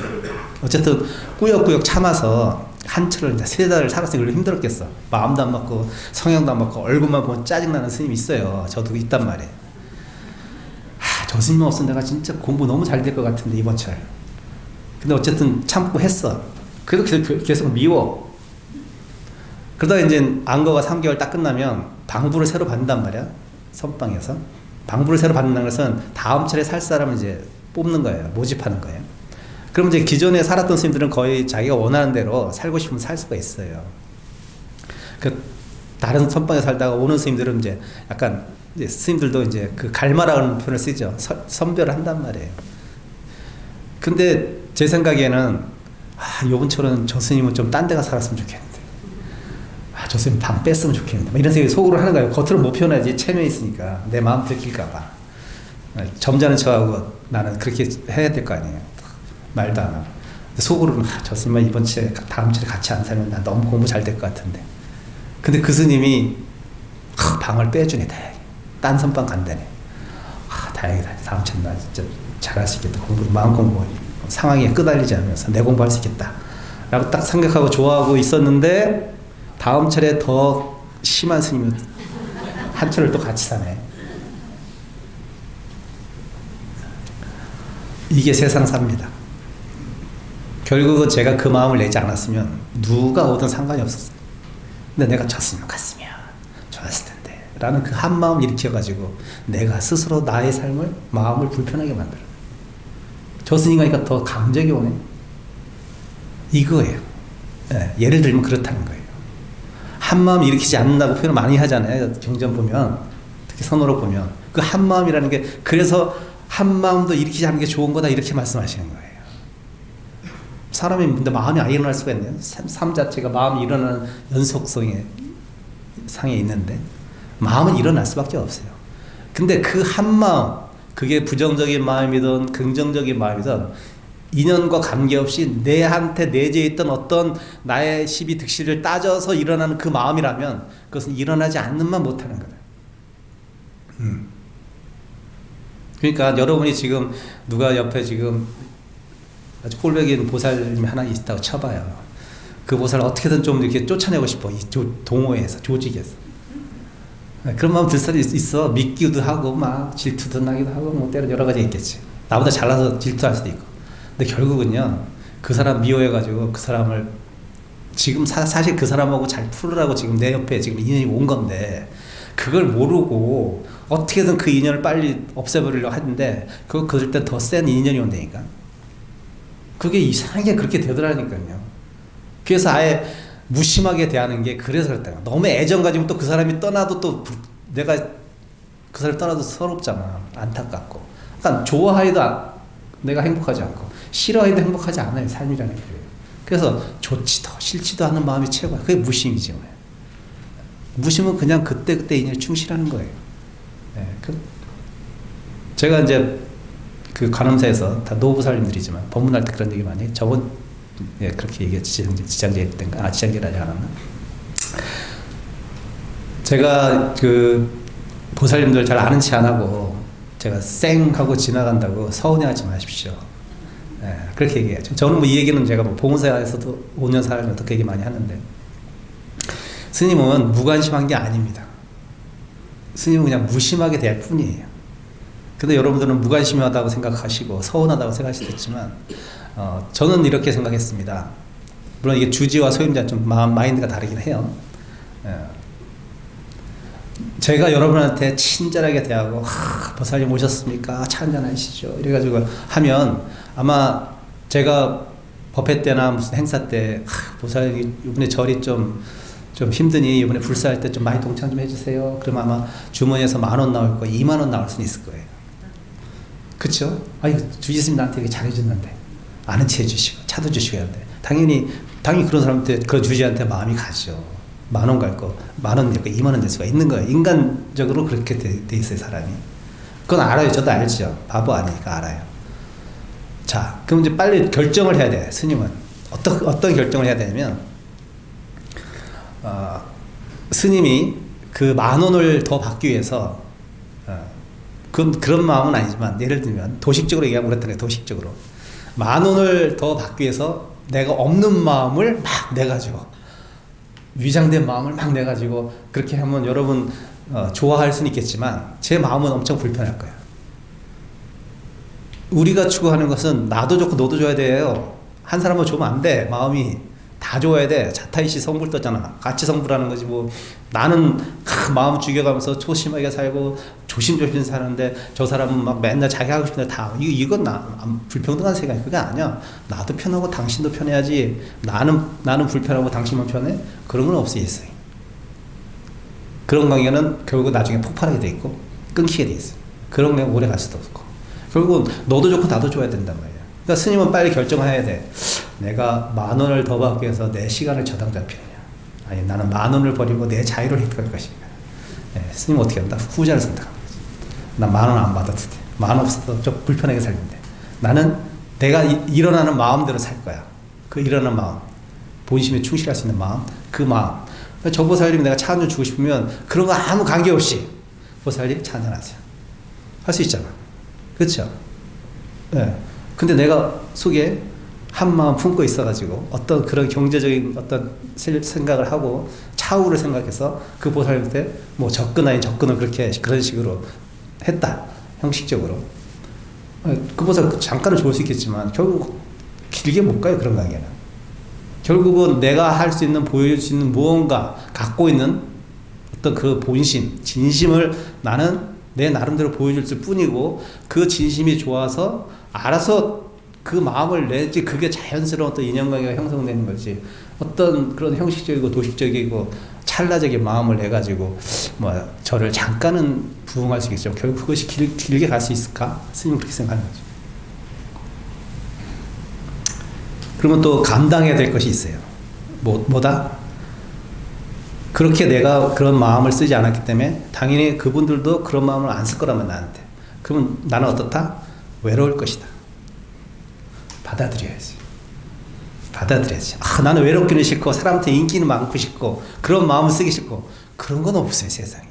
어쨌든 꾸역꾸역 참아서 한철을 이제 3달을 살았으니 얼마나 힘들었겠어. 마음도 안 맞고 성향도 안 맞고 얼굴만 보면 짜증나는 스님이 있어요. 저도 있단 말이에요. 저 스님 없으면 내가 진짜 공부 너무 잘 될 것 같은데 이번 철. 근데 어쨌든 참고 했어. 그래도 계속 미워. 그러다가 이제 안거가 3개월 딱 끝나면 방부를 새로 받는단 말이야. 선방에서. 방부를 새로 받는다는 것은 다음 철에 살 사람을 이제 뽑는 거예요. 모집하는 거예요. 그럼 이제 기존에 살았던 스님들은 거의 자기가 원하는 대로 살고 싶으면 살 수가 있어요. 다른 선방에 살다가 오는 스님들은 이제 약간 이제 스님들도 이제 그 갈마라는 표현을 쓰죠. 선별을 한단 말이에요. 근데 제 생각에는 요번처럼 저 스님은 좀 딴 데 가서 살았으면 좋겠는데, 저 스님 방 뺐으면 좋겠는데, 이런 생각이 속으로 하는 거예요. 겉으로 못 표현하지 체면이 있으니까 내 마음 들킬까봐. 점잖은 척하고 나는 그렇게 해야 될 거 아니에요. 말도 안 하고. 속으로는 저 스님은 이번 주에 다음 주에 같이 안 살면 나 너무 공부 잘 될 것 같은데. 근데 그 스님이 방을 빼주네. 다행히. 딴 선방 간다네. 다행이다. 다음 주에 나 진짜 잘할 수 있겠다. 마음 공부 상황에 끄달리지 않으면서 내 공부할 수 있겠다 라고 딱 생각하고 좋아하고 있었는데, 다음 철에 더 심한 스님이 한 철을 또 같이 사네. 이게 세상사입니다. 결국은 제가 그 마음을 내지 않았으면 누가 오든 상관이 없었어요. 근데 내가 저 스님 갔으면 좋았을 텐데 라는 그 한 마음 일으켜가지고 내가 스스로 나의 삶을, 마음을 불편하게 만들어. 저 스님 가니까 더 감정이 오네. 이거예요. 예를 들면 그렇다는 거예요. 한 마음 일으키지 않는다고 표현을 많이 하잖아요. 경전 보면, 특히 선호록 보면 그 한 마음이라는 게, 그래서 한 마음도 일으키지 않는 게 좋은 거다 이렇게 말씀하시는 거예요. 사람이 근데 마음이 안 일어날 수가 있네요. 삶 자체가 마음이 일어나는 연속성의 상에 있는데 마음은 일어날 수밖에 없어요. 근데 그 한 마음, 그게 부정적인 마음이든 긍정적인 마음이든 인연과 관계없이 내한테 내재해 있던 어떤 나의 시비 득실을 따져서 일어나는 그 마음이라면 그것은 일어나지 않는만 못하는 거다. 그러니까 여러분이 지금 누가 옆에 지금 아주 꼴배기는 보살님이 하나 있다고 쳐봐요. 그 보살을 어떻게든 좀 이렇게 쫓아내고 싶어. 이 동호회에서, 조직에서. 그런 마음 들 사람이 있어. 믿기도 하고, 막 질투도 나기도 하고, 뭐 때로 여러 가지 있겠지. 나보다 잘나서 질투할 수도 있고. 근데 결국은요, 그 사람 미워해가지고 그 사람을 지금 사실 그 사람하고 잘 풀으라고 지금 내 옆에 지금 인연이 온 건데, 그걸 모르고 어떻게든 그 인연을 빨리 없애버리려고 하는데, 그럴 때 더 센 인연이 온다니까. 그게 이상하게 그렇게 되더라니까요. 그래서 아예 무심하게 대하는 게 그래서 그랬다. 너무 애정 가지고 또 그 사람이 떠나도 또 내가 그 사람이 떠나도 서럽잖아. 안타깝고. 그러니까 좋아해도 내가 행복하지 않고 싫어해도 행복하지 않아요. 삶이라는 게. 그래서 좋지도 싫지도 않은 마음이 최고야. 그게 무심이지 뭐예요. 무심은 그냥 그때그때 인연에 충실하는 거예요. 네, 제가 이제 그 관음사에서 다 노부살님들이지만 법문할 때 그런 얘기 많이 해요. 그렇게 얘기했지. 지장제 때인가? 지장제라지 않았나? 제가 그 보살님들 잘 아는 체 안 하고 제가 쌩 하고 지나간다고 서운해하지 마십시오. 그렇게 얘기해야죠. 저는 뭐 이 얘기는 제가 뭐 봉사에서도 5년 살면서 그 얘기 많이 하는데, 스님은 무관심한 게 아닙니다. 스님은 그냥 무심하게 대할 뿐이에요. 근데 여러분들은 무관심하다고 생각하시고 서운하다고 생각하실 수 있지만, 저는 이렇게 생각했습니다. 물론 이게 주지와 소임자 좀 마인드가 다르긴 해요. 제가 여러분한테 친절하게 대하고, 보살님 오셨습니까? 차 한잔 하시죠. 이래가지고 하면 아마 제가 법회 때나 무슨 행사 때, 보살님 이번에 절이 좀 힘드니 이번에 불사할 때 좀 많이 동참 좀 해주세요. 그럼 아마 주머니에서 10,000원 나올 거, 20,000원 나올 수는 있을 거예요. 그쵸? 아니, 주지스님 나한테 이렇게 잘해줬는데. 아는 체 해주시고, 차도 주시고 하는데. 당연히 그런 사람한테, 그 주지한테 마음이 가죠. 10,000원 갈 거, 10,000원 낼 거, 20,000원 낼 수가 있는 거예요. 인간적으로 그렇게 돼 있어요, 사람이. 그건 알아요. 저도 알죠. 바보 아니니까 알아요. 자, 그럼 이제 빨리 결정을 해야 돼, 스님은. 어떤 결정을 해야 되냐면, 스님이 그 10,000원을 더 받기 위해서, 그런 마음은 아니지만, 예를 들면, 도식적으로 얘기하면 그랬던 거예요, 도식적으로. 10,000원을 더 받기 위해서 내가 없는 마음을 막 내가지고, 위장된 마음을 막 내가지고, 그렇게 하면 여러분, 좋아할 수는 있겠지만, 제 마음은 엄청 불편할 거예요. 우리가 추구하는 것은 나도 좋고 너도 줘야 돼요. 한 사람만 주면 안 돼. 마음이 다 줘야 돼. 자타이시 성불 떴잖아. 같이 성불하는 거지 뭐. 나는 마음 죽여가면서 소심하게 살고 조심조심 사는데 저 사람은 막 맨날 자기 하고 싶은데 다 이건 불평등한 세상이 그게 아니야. 나도 편하고 당신도 편해야지. 나는 불편하고 당신만 편해? 그런 건 없어 있어요. 그런 관계는 결국 나중에 폭발하게 돼 있고 끊기게 돼 있어요. 그런 게 오래 갈 수도 없고. 결국은 너도 좋고 나도 줘야 된단 말이야. 그러니까 스님은 빨리 결정해야 돼. 내가 10,000원을 더 받기 위해서 내 시간을 저당 잡히느냐. 아니, 나는 10,000원을 버리고 내 자유를 획득할 것인가. 스님은 어떻게 한다? 후자를 선택하는 거지. 난 10,000원 안 받아도 돼. 10,000원 없어도 좀 불편하게 살는데. 나는 내가 일어나는 마음대로 살 거야. 그 일어나는 마음. 본심에 충실할 수 있는 마음. 그 마음. 저 보살님 내가 차 한잔 주고 싶으면 그런 거 아무 관계없이 보살님 차 한잔 하세요. 할 수 있잖아. 그렇죠? 네. 근데 내가 속에 한 마음 품고 있어가지고 어떤 그런 경제적인 어떤 생각을 하고 차후를 생각해서 그 보살님한테 뭐 접근 아닌 접근을 그런 식으로 했다. 형식적으로. 그 보살 잠깐은 좋을 수 있겠지만 결국 길게 못 가요. 그런 관계는. 결국은 내가 할 수 있는 보여줄 수 있는 무언가 갖고 있는 어떤 그 본심, 진심을 나는 내 나름대로 보여줄 뿐이고 그 진심이 좋아서 알아서 그 마음을 내지 그게 자연스러운 어떤 인연관계가 형성되는 거지 어떤 그런 형식적이고 도식적이고 찰나적인 마음을 내가지고 뭐 저를 잠깐은 부응할 수 있겠죠. 결국 그것이 길게 갈 수 있을까? 스님은 그렇게 생각하는 거죠. 그러면 또 감당해야 될 것이 있어요. 뭐다? 그렇게 내가 그런 마음을 쓰지 않았기 때문에 당연히 그분들도 그런 마음을 안 쓸 거라면 나한테. 그러면 나는 어떻다? 외로울 것이다. 받아들여야지. 나는 외롭기는 싫고 사람한테 인기는 많고 싶고 그런 마음을 쓰기 싫고 그런 건 없어요 세상에.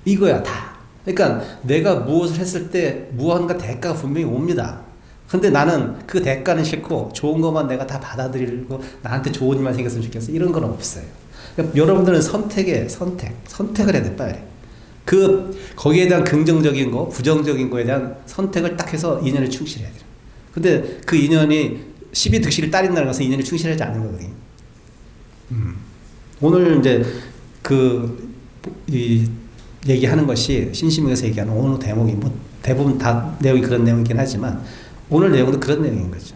이거야 다. 그러니까 내가 무엇을 했을 때 무언가 대가가 분명히 옵니다. 근데 나는 그 대가는 싫고 좋은 것만 내가 다 받아들이고 나한테 좋은 일만 생겼으면 좋겠어. 이런 건 없어요. 그러니까 여러분들은 선택을 해야 돼, 빨리. 거기에 대한 긍정적인 거, 부정적인 거에 대한 선택을 딱 해서 인연에 충실해야 돼요. 근데 그 인연이 12득실을 따른다는 것은 인연에 충실하지 않는 거거든요. 오늘 이제 얘기하는 것이 신심에서 얘기하는 오늘 대목이 대부분 다 내용이 그런 내용이긴 하지만 오늘 내용도 그런 내용인 거죠.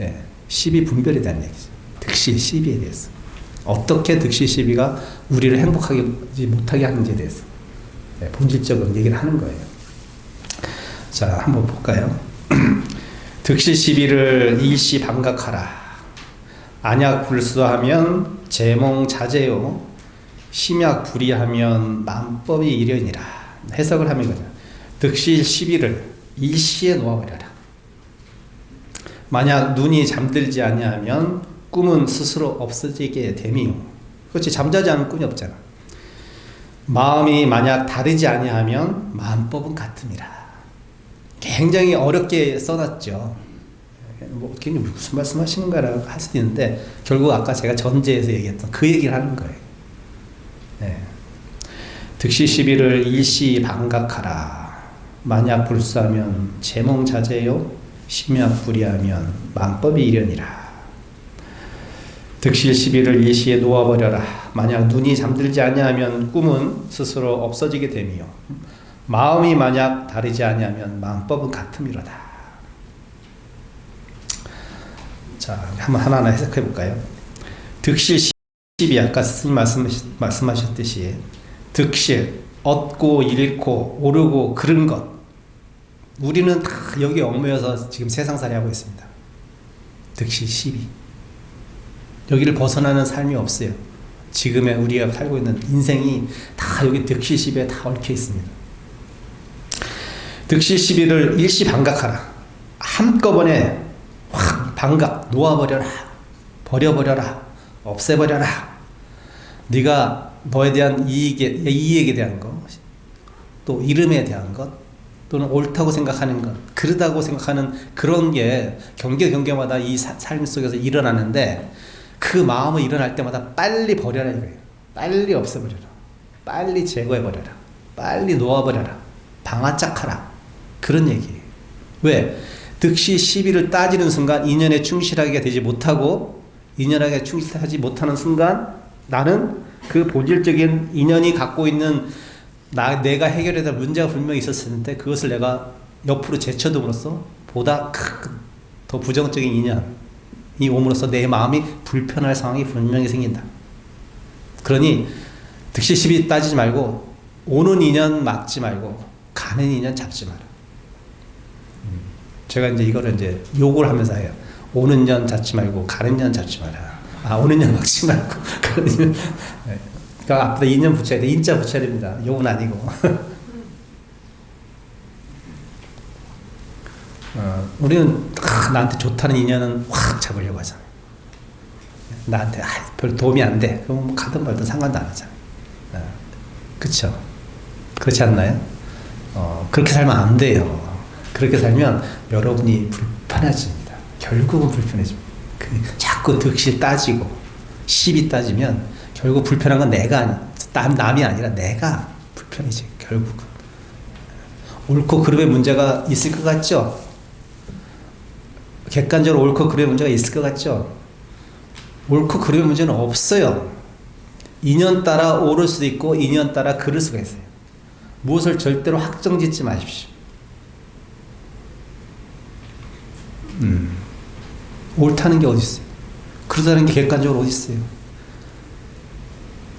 예, 12 분별에 대한 얘기죠. 득실 12에 대해서. 어떻게 득실 12가 우리를 행복하게 못하게 하는지에 대해서 본질적으로 얘기를 하는 거예요. 자, 한번 볼까요? 득실 12를 일시 반각하라. 안약 불수하면 제몽자제요. 심약 불이하면 만법이 일련이라. 해석을 하면 이거죠. 득실 12를 일시에 놓아버려라. 만약 눈이 잠들지 아니하면 꿈은 스스로 없어지게 됨이요. 그렇지, 잠자지 않은 꿈이 없잖아. 마음이 만약 다르지 아니하면 만법은 같음이라. 굉장히 어렵게 써놨죠. 무슨 말씀 하시는가라고 할 수도 있는데 결국 아까 제가 전제에서 얘기했던 그 얘기를 하는 거예요. 네. 득실 12를 일시 반각하라. 만약 불수하면 제몽자제요. 심약 불이하면 만법이 일련이라. 득실 12를 일시에 놓아버려라. 만약 눈이 잠들지 아니하면 꿈은 스스로 없어지게 됨이요. 마음이 만약 다르지 아니하면 만법은 같음이로다. 자, 한번 하나하나 해석해 볼까요? 득실 12, 아까 스님 말씀하셨듯이 득실, 얻고 잃고 오르고 그런 것, 우리는 다 여기 얽매여서 지금 세상살이 하고 있습니다. 득실 12. 여기를 벗어나는 삶이 없어요. 지금의 우리가 살고 있는 인생이 다 여기 득실 12에 다 얽혀 있습니다. 득실 12를 일시 반각하라. 한꺼번에 확 반각, 놓아버려라. 버려버려라. 없애버려라. 네가 너에 대한 이익에 대한 것, 또 이름에 대한 것, 또는 옳다고 생각하는 것, 그르다고 생각하는 그런 게 경계마다 이 삶 속에서 일어나는데 그 마음이 일어날 때마다 빨리 버려라 이거예요. 빨리 없애버려라. 빨리 제거해버려라. 빨리 놓아버려라. 방아짝하라. 그런 얘기예요. 왜? 득실 12를 따지는 순간 인연에 충실하게 되지 못하고 인연에 충실하지 못하는 순간 나는 그 본질적인 인연이 갖고 있는 내가 해결해야 될 문제가 분명히 있었을 텐데 그것을 내가 옆으로 제쳐둠으로써 보다 더 부정적인 인연이 옴으로써 내 마음이 불편할 상황이 분명히 생긴다. 그러니 득실 12 따지지 말고 오는 인연 막지 말고 가는 인연 잡지 마라. 제가 이제 이거를 이제 욕을 하면서 해요. 오는 년 잡지 말고 가는 년 잡지 마라. 오는 년 막지 말고 가는 년. 네. 그러니까 앞으로 인연 붙여야 돼. 인자 붙여야 됩니다. 욕은 아니고. 우리는 나한테 좋다는 인연은 확 잡으려고 하잖아요. 나한테 별 도움이 안 돼. 그럼 뭐 가든 말든 상관도 안 하잖아요. 그렇죠? 그렇지 않나요? 그렇게 살면 안 돼요. 그렇게 살면 여러분이 불편해집니다. 결국은 불편해집니다. 자꾸 득실 따지고 시비 따지면 결국 불편한 건 남이 아니라 내가 불편해지. 결국은 옳고 그름의 문제가 있을 것 같죠? 객관적으로 옳고 그름의 문제가 있을 것 같죠? 옳고 그름의 문제는 없어요. 인연 따라 옳을 수도 있고 인연 따라 그를 수가 있어요. 무엇을 절대로 확정짓지 마십시오. 옳다는 게 어디 있어요? 그러다는 게 객관적으로 어디 있어요?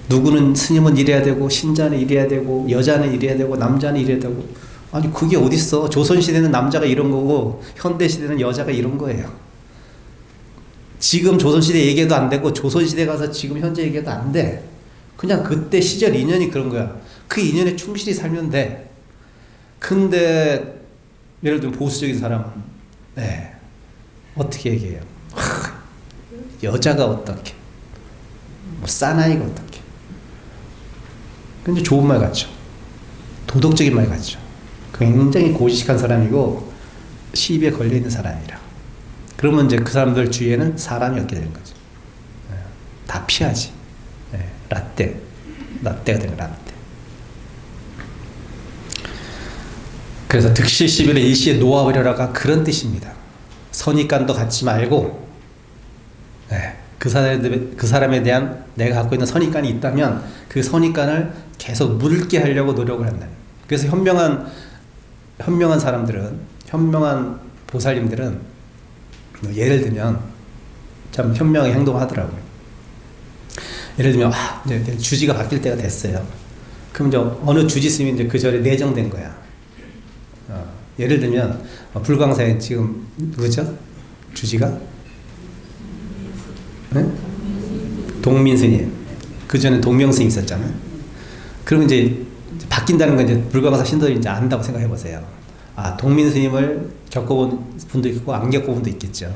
누구는 스님은 이래야 되고 신자는 이래야 되고 여자는 이래야 되고 남자는 이래야 되고 아니 그게 어디 있어? 조선시대는 남자가 이런 거고 현대시대는 여자가 이런 거예요. 지금 조선시대 얘기해도 안 되고 조선시대 가서 지금 현재 얘기해도 안 돼. 그냥 그때 시절 인연이 그런 거야. 그 인연에 충실히 살면 돼. 근데 예를 들면 보수적인 사람은 어떻게 얘기해요? 여자가 어떻게 뭐 사나이가 어떻게 근데 좋은 말 같죠. 도덕적인 말 같죠. 굉장히 고지식한 사람이고 시비에 걸려 있는 사람이라. 그러면 이제 그 사람들 주위에는 사람이 없게 되는 거죠. 다 피하지. 라떼가 되는 라떼. 그래서 득실 시비를 일시에 놓아버려라가 그런 뜻입니다. 선입관도 갖지 말고, 그 사람에 대한 내가 갖고 있는 선입관이 있다면 그 선입관을 계속 묽게 하려고 노력을 한다. 그래서 현명한 사람들은, 현명한 보살님들은 예를 들면 참 현명하게 행동하더라고요. 예를 들면 이제 주지가 바뀔 때가 됐어요. 그럼 이제 어느 주지 스님이 이제 그 절에 내정된 거야. 예를 들면 불광사에 지금 누구죠? 주지가? 네? 동민스님. 그 전에 동명스님 있었잖아요. 그러면 이제 바뀐다는 건 이제 불광사 신도들이 이제 안다고 생각해 보세요. 동민스님을 겪어본 분도 있고 안 겪어본 분도 있겠죠.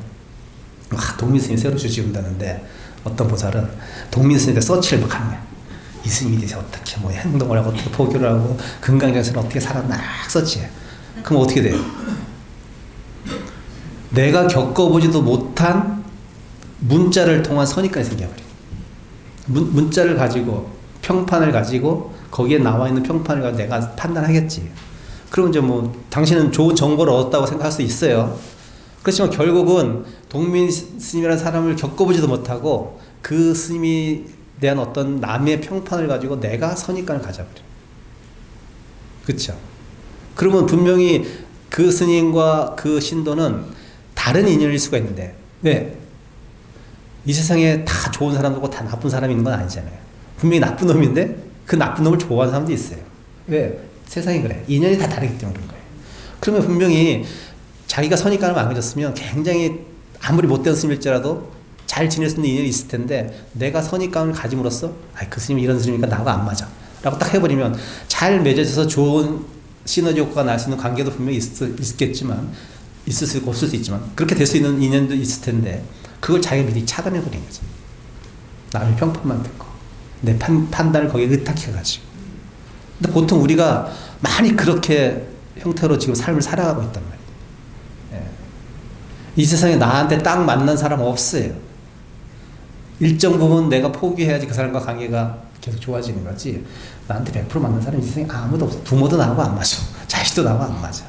동민스님이 새로 주지 온다는데 어떤 보살은 동민스님한테 서치를 막 하는 거야. 이 스님이 대체 어떻게 뭐 행동을 하고 어떻게 포교를 하고 금강장에서는 어떻게 살았나 서치해. 그럼 어떻게 돼요? 내가 겪어보지도 못한 문자를 통한 선입관이 생겨버려요. 문자를 가지고 평판을 가지고 거기에 나와 있는 평판을 가지고 내가 판단하겠지. 그럼 이제 뭐 당신은 좋은 정보를 얻었다고 생각할 수 있어요. 그렇지만 결국은 동민 스님이라는 사람을 겪어보지도 못하고 그 스님에 대한 어떤 남의 평판을 가지고 내가 선입관을 가져버려. 그렇죠? 그러면 분명히 그 스님과 그 신도는 다른 인연일 수가 있는데 왜? 이 세상에 다 좋은 사람도 다 나쁜 사람이 있는 건 아니잖아요. 분명히 나쁜 놈인데 그 나쁜 놈을 좋아하는 사람도 있어요. 왜? 세상이 그래. 인연이 다 다르기 때문에 그런 거예요. 그러면 분명히 자기가 선입관을 망가졌으면 굉장히 아무리 못된 스님일지라도 잘 지낼 수 있는 인연이 있을 텐데 내가 선입관을 가짐으로써 그 스님이 이런 스님이니까 나하고 안 맞아 라고 딱 해버리면 잘 맺어져서 좋은 시너지 효과가 날 수 있는 관계도 분명히 있겠지만 있을 수 있고 없을 수 있지만 그렇게 될 수 있는 인연도 있을 텐데 그걸 자기가 미리 차단해버린 거죠. 남의 평판만 듣고 내 판단을 거기에 의탁해가지고. 근데 보통 우리가 많이 그렇게 형태로 지금 삶을 살아가고 있단 말이에요. 이 세상에 나한테 딱 맞는 사람 없어요. 일정 부분 내가 포기해야지 그 사람과 관계가 계속 좋아지는 거지. 나한테 100% 맞는 사람이 이 세상에 아무도 없어. 부모도 나하고 안 맞아. 자식도 나하고 안 맞아.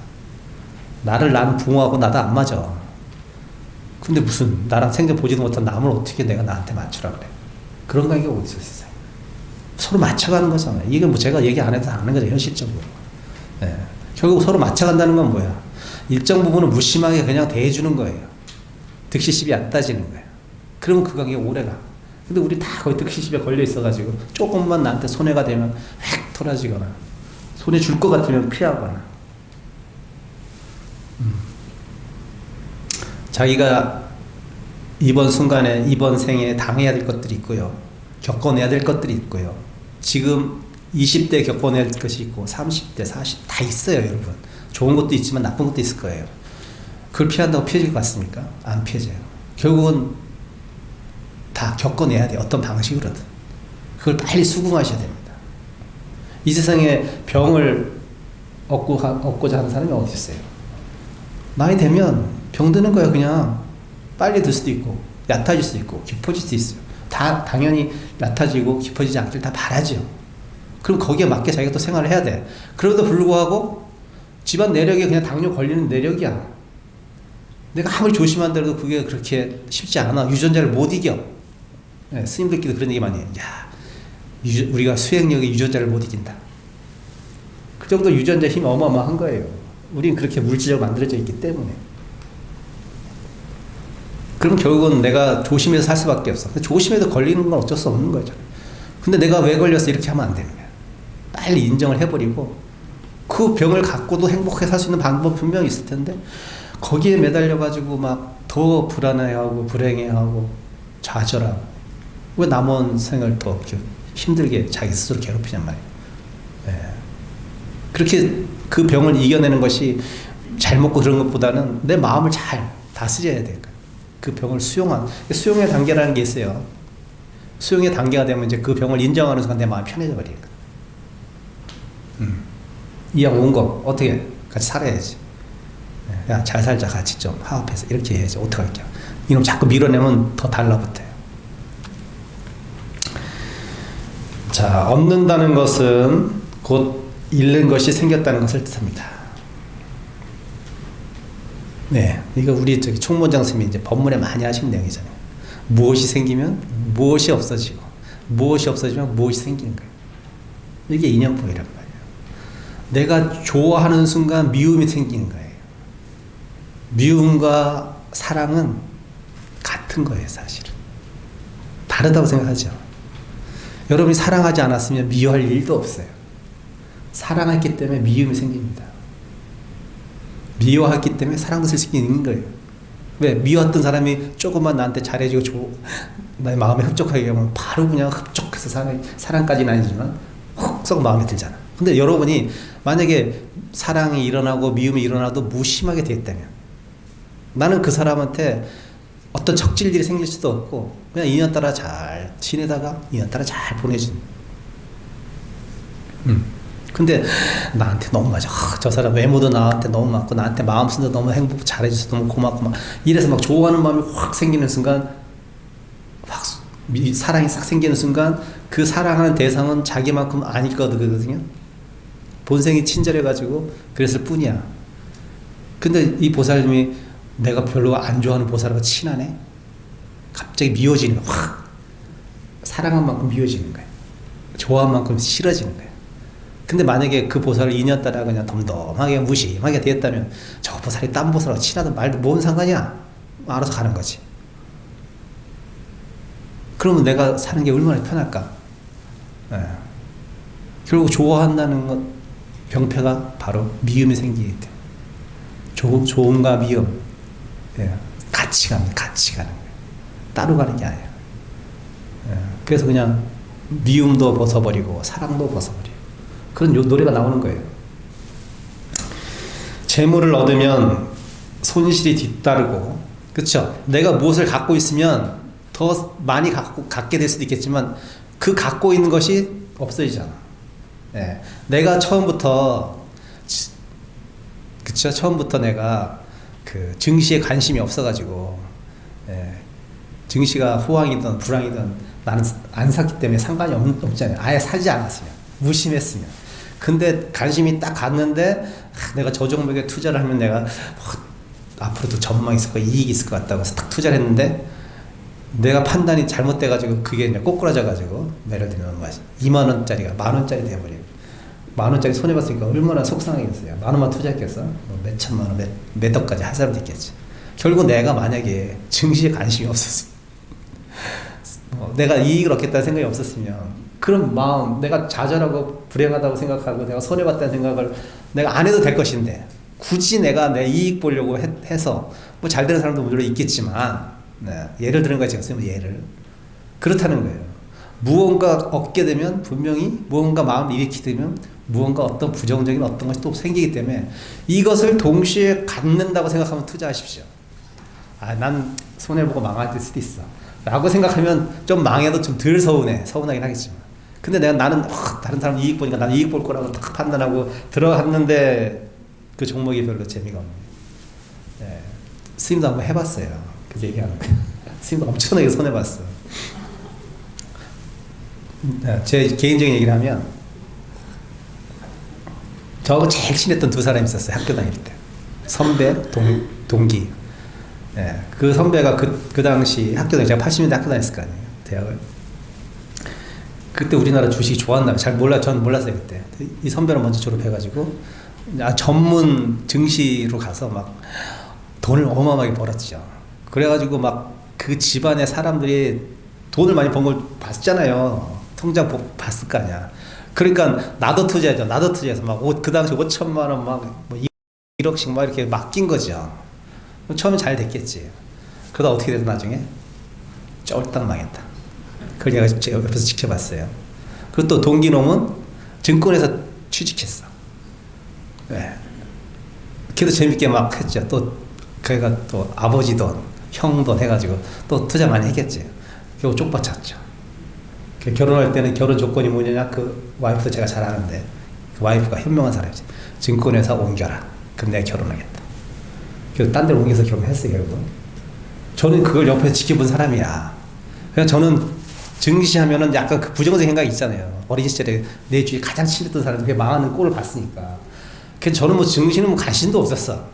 나를 낳은 부모하고 나도 안 맞아. 근데 무슨 나랑 생전 보지도 못한 남을 어떻게 내가 나한테 맞추라 그래. 그런 관계가 어디 있어 세상에. 서로 맞춰가는 거잖아요. 이게 뭐 제가 얘기 안 해도 아는 거죠 현실적으로. 결국 서로 맞춰간다는 건 뭐야. 일정 부분은 무심하게 그냥 대해주는 거예요. 득실시비 안 따지는 거예요. 그러면 그 관계가 오래가. 근데 우리 다 거의 득실시비에 걸려 있어가지고 조금만 나한테 손해가 되면 획 돌아지거나 손해 줄 것 같으면 피하거나. 자기가 이번 순간에 이번 생에 당해야 될 것들이 있고요. 겪어내야 될 것들이 있고요. 지금 20대 겪어낼 것이 있고 30대, 40 다 있어요, 여러분. 좋은 것도 있지만 나쁜 것도 있을 거예요. 그걸 피한다고 피해질 것 같습니까? 안 피해져요. 결국은 다 겪어내야 돼요. 어떤 방식으로든. 그걸 빨리 수긍하셔야 됩니다. 이 세상에 병을 얻고자 하는 사람이 어디 있어요? 나이 되면 병드는 거야. 그냥 빨리 들 수도 있고 얕아질 수도 있고 깊어질 수도 있어요. 다 당연히 얕아지고 깊어지지 않길 다 바라죠. 그럼 거기에 맞게 자기가 또 생활을 해야 돼. 그럼에도 불구하고 집안 내력이 그냥 당뇨 걸리는 내력이야. 내가 아무리 조심한다고 그게 그렇게 쉽지 않아. 유전자를 못 이겨. 스님들끼리 그런 얘기 많이 해요. 야, 우리가 수행력의 유전자를 못 이긴다. 그 정도 유전자 힘이 어마어마한 거예요. 우리는 그렇게 물질적으로 만들어져 있기 때문에. 그럼 결국은 내가 조심해서 살 수밖에 없어. 근데 조심해도 걸리는 건 어쩔 수 없는 거죠. 근데 내가 왜 걸렸어? 이렇게 하면 안 되는 거야. 빨리 인정을 해버리고 그 병을 갖고도 행복하게 살 수 있는 방법 분명히 있을 텐데 거기에 매달려가지고 막 더 불안해하고 불행해하고 좌절하고 왜 남은 생을 더 힘들게 자기 스스로 괴롭히냔 말이에요. 그렇게 그 병을 이겨내는 것이 잘 먹고 그런 것보다는 내 마음을 잘 다스려야 돼요. 그 병을 수용의 단계라는 게 있어요. 수용의 단계가 되면 이제 그 병을 인정하는 순간 내 마음이 편해져 버리는 거야. 이왕 온 거 어떻게 같이 살아야지. 야, 잘 살자, 같이 좀 화합해서. 이렇게 해야지. 어떡할게요. 이놈 자꾸 밀어내면 더 달라붙어요. 자, 얻는다는 것은 곧 잃는 것이 생겼다는 것을 뜻합니다. 네, 이거 우리 저기 총무장 선생님이 이제 법문에 많이 하신 내용이잖아요. 무엇이 생기면 무엇이 없어지고, 무엇이 없어지면 무엇이 생기는 거예요. 이게 인연법이란 말이에요. 내가 좋아하는 순간 미움이 생기는 거예요. 미움과 사랑은 같은 거예요, 사실은. 다르다고 생각하죠. 여러분이 사랑하지 않았으면 미워할 일도 없어요. 사랑했기 때문에 미움이 생깁니다. 미워했기 때문에 사랑도 쓸 수 있는 거예요. 왜? 미웠던 사람이 조금만 나한테 잘해주고 나의 마음에 흡족하게 하면 바로 그냥 흡족해서 사랑까지는 아니지만 훅 썩 마음에 들잖아. 근데 여러분이 만약에 사랑이 일어나고 미움이 일어나도 무심하게 됐다면, 나는 그 사람한테 어떤 적질들이 생길 수도 없고 그냥 인연 따라 잘 지내다가 인연 따라 잘 보내준. 근데 나한테 너무 맞아. 저 사람 외모도 나한테 너무 맞고 나한테 마음 쓴도 너무 행복 잘해줘서 너무 고맙고 막 이래서 막 좋아하는 마음이 확 생기는 순간, 확 사랑이 싹 생기는 순간 그 사랑하는 대상은 자기만큼 아니거든요. 본생이 친절해가지고 그랬을 뿐이야. 근데 이 보살님이 내가 별로 안 좋아하는 보살하고 친하네? 갑자기 미워지는 거야. 확! 사랑한 만큼 미워지는 거야. 좋아한 만큼 싫어지는 거야. 근데 만약에 그 보살을 2년 따라 그냥 덤덤하게 무심하게 되었다면 저 보살이 딴 보살하고 친하든 말든 뭔 상관이야? 알아서 가는 거지. 그러면 내가 사는 게 얼마나 편할까? 네. 결국 좋아한다는 것, 병폐가 바로 미움이 생기기 때문에. 좋음과 미움. 예, 같이 가는 거예요. 따로 가는 게 아니에요. 예, 그래서 그냥 미움도 벗어버리고 사랑도 벗어버리고 그런 노래가 나오는 거예요. 재물을 얻으면 손실이 뒤따르고, 그렇죠? 내가 무엇을 갖고 있으면 더 많이 갖게 될 수도 있겠지만 그 갖고 있는 것이 없어지잖아. 예, 내가 처음부터, 그렇죠? 처음부터 내가 그 증시에 관심이 없어가지고, 예, 증시가 호황이든 불황이든 나는 안 샀기 때문에 상관이 없잖아요. 아예 사지 않았으면, 무심했으면. 근데 관심이 딱 갔는데 내가 저 종목에 투자를 하면 내가 앞으로도 전망이 있을 거, 이익이 있을 것 같다고 해서 딱 투자를 했는데 내가 판단이 잘못돼가지고 그게 이제 꼬꾸라져가지고 예를 들면 2만 원짜리가 만 원짜리 돼버리고, 만 원짜리 손해봤으니까 얼마나 속상하겠어요. 만 원만 투자했겠어? 몇 천만 원, 몇 억까지 할 사람도 있겠지. 결국 내가 만약에 증시에 관심이 없었으면, 내가 이익을 얻겠다는 생각이 없었으면, 그런 마음, 내가 좌절하고 불행하다고 생각하고 내가 손해봤다는 생각을 내가 안 해도 될 것인데, 굳이 내가 내 이익 보려고 해서, 뭐 잘 되는 사람도 물론 있겠지만, 네, 예를 드는 거지, 예를. 그렇다는 거예요. 무언가 얻게 되면 분명히 무언가 마음을 일으키게 되면 무언가 어떤 부정적인 어떤 것이 또 생기기 때문에 이것을 동시에 갖는다고 생각하면 투자하십시오. 아, 난 손해보고 망할 수도 있어 라고 생각하면 좀 망해도 좀 덜 서운하긴 하겠지만, 근데 나는 다른 사람 이익 보니까 나는 이익 볼 거라고 딱 판단하고 들어갔는데 그 종목이 별로 재미가 없네. 네. 스님도 한번 해봤어요. 그 얘기하는 거. 스님도 엄청나게 손해봤어. 네, 제 개인적인 얘기를 하면, 저하고 제일 친했던 두 사람이 있었어요. 학교 다닐 때. 선배, 동기. 네, 그 선배가 그 당시 학교 다닐 때, 제가 80년대 학교 다녔을 거 아니에요. 대학을. 그때 우리나라 주식이 좋았나 잘 전 몰랐어요. 그때 이 선배는 먼저 졸업해가지고 전문 증시로 가서 막 돈을 어마어마하게 벌었죠. 그래가지고 막 그 집안의 사람들이 돈을 많이 번 걸 봤잖아요. 통장 봤을 거 아니야. 그러니까 나도 투자해서 막 그 당시 5천만 원 막 뭐 1억씩 막 이렇게 맡긴 거죠. 처음엔 잘 됐겠지. 그러다 어떻게 돼서 나중에 쫄딱 망했다. 그걸 제가 옆에서 지켜봤어요. 그리고 또 동기놈은 증권회사 취직했어. 네. 걔도 재밌게 막 했죠. 또 걔가 또 아버지 돈, 형 돈 해가지고 또 투자 많이 했겠지. 결국 쪽박찼죠. 결혼할 때는 결혼 조건이 뭐냐냐, 그 와이프도 제가 잘 아는데 그 와이프가 현명한 사람이지. 증권회사 옮겨라. 그럼 내가 결혼하겠다. 그래서 딴 데로 옮겨서 결혼했어요, 결국. 저는 그걸 옆에서 지켜본 사람이야. 그냥 저는 증시하면은 약간 그 부정적인 생각이 있잖아요. 어린 시절에 내 주위에 가장 친했던 사람이 그게 망하는 꼴을 봤으니까. 그래서 저는 뭐 증시는 뭐 관심도 없었어.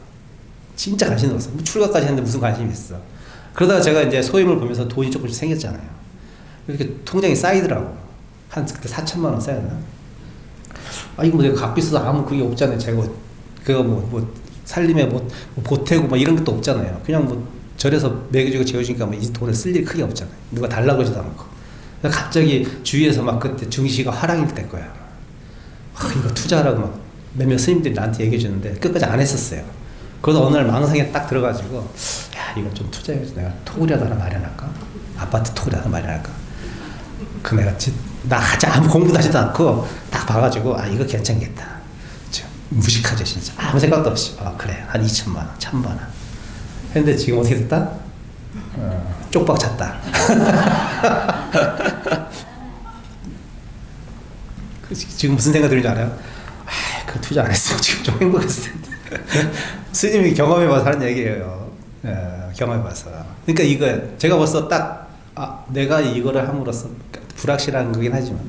진짜 관심도 없어. 뭐 출가까지 했는데 무슨 관심이 있어. 그러다가 제가 이제 소임을 보면서 돈이 조금씩 생겼잖아요. 이렇게 통장에 쌓이더라고. 한 그때 4천만 원 쌓였나? 아, 이거 뭐 내가 갖고 있어도 아무 그게 없잖아요. 제가 그거 뭐 살림에 뭐 보태고 뭐 이런 것도 없잖아요. 그냥 뭐 절에서 매겨주고 재워주니까 뭐 이 돈을 쓸 일이 크게 없잖아요. 누가 달라고 하지도 않고. 갑자기 주위에서 막 그때 증시가 하락일 때 거야. 이거 투자하라고 막 몇몇 스님들이 나한테 얘기해 주는데 끝까지 안 했었어요. 그러다 어느 날 망상에 딱 들어가지고, 야, 이거 좀 투자해서 내가 토굴이라도 하나 마련할까? 아파트 토굴이 하나 마련할까? 그 내가 나 아무 공부도 하지도 않고 딱 봐가지고, 아, 이거 괜찮겠다. 무식하죠, 진짜. 아무 생각도 없이. 아, 그래. 한 2천만 원, 1,000만 원. 했는데 지금 어떻게 됐다? 쪽박 찼다. 지금 무슨 생각 드는지 알아요? 아, 그 투자 안 했어. 지금 좀 행복했을 텐데. 스님이 경험해봐서 하는 얘기예요. 경험해봐서. 그러니까 이거 제가 벌써 딱 내가 이거를 함으로써 불확실한 거긴 하지만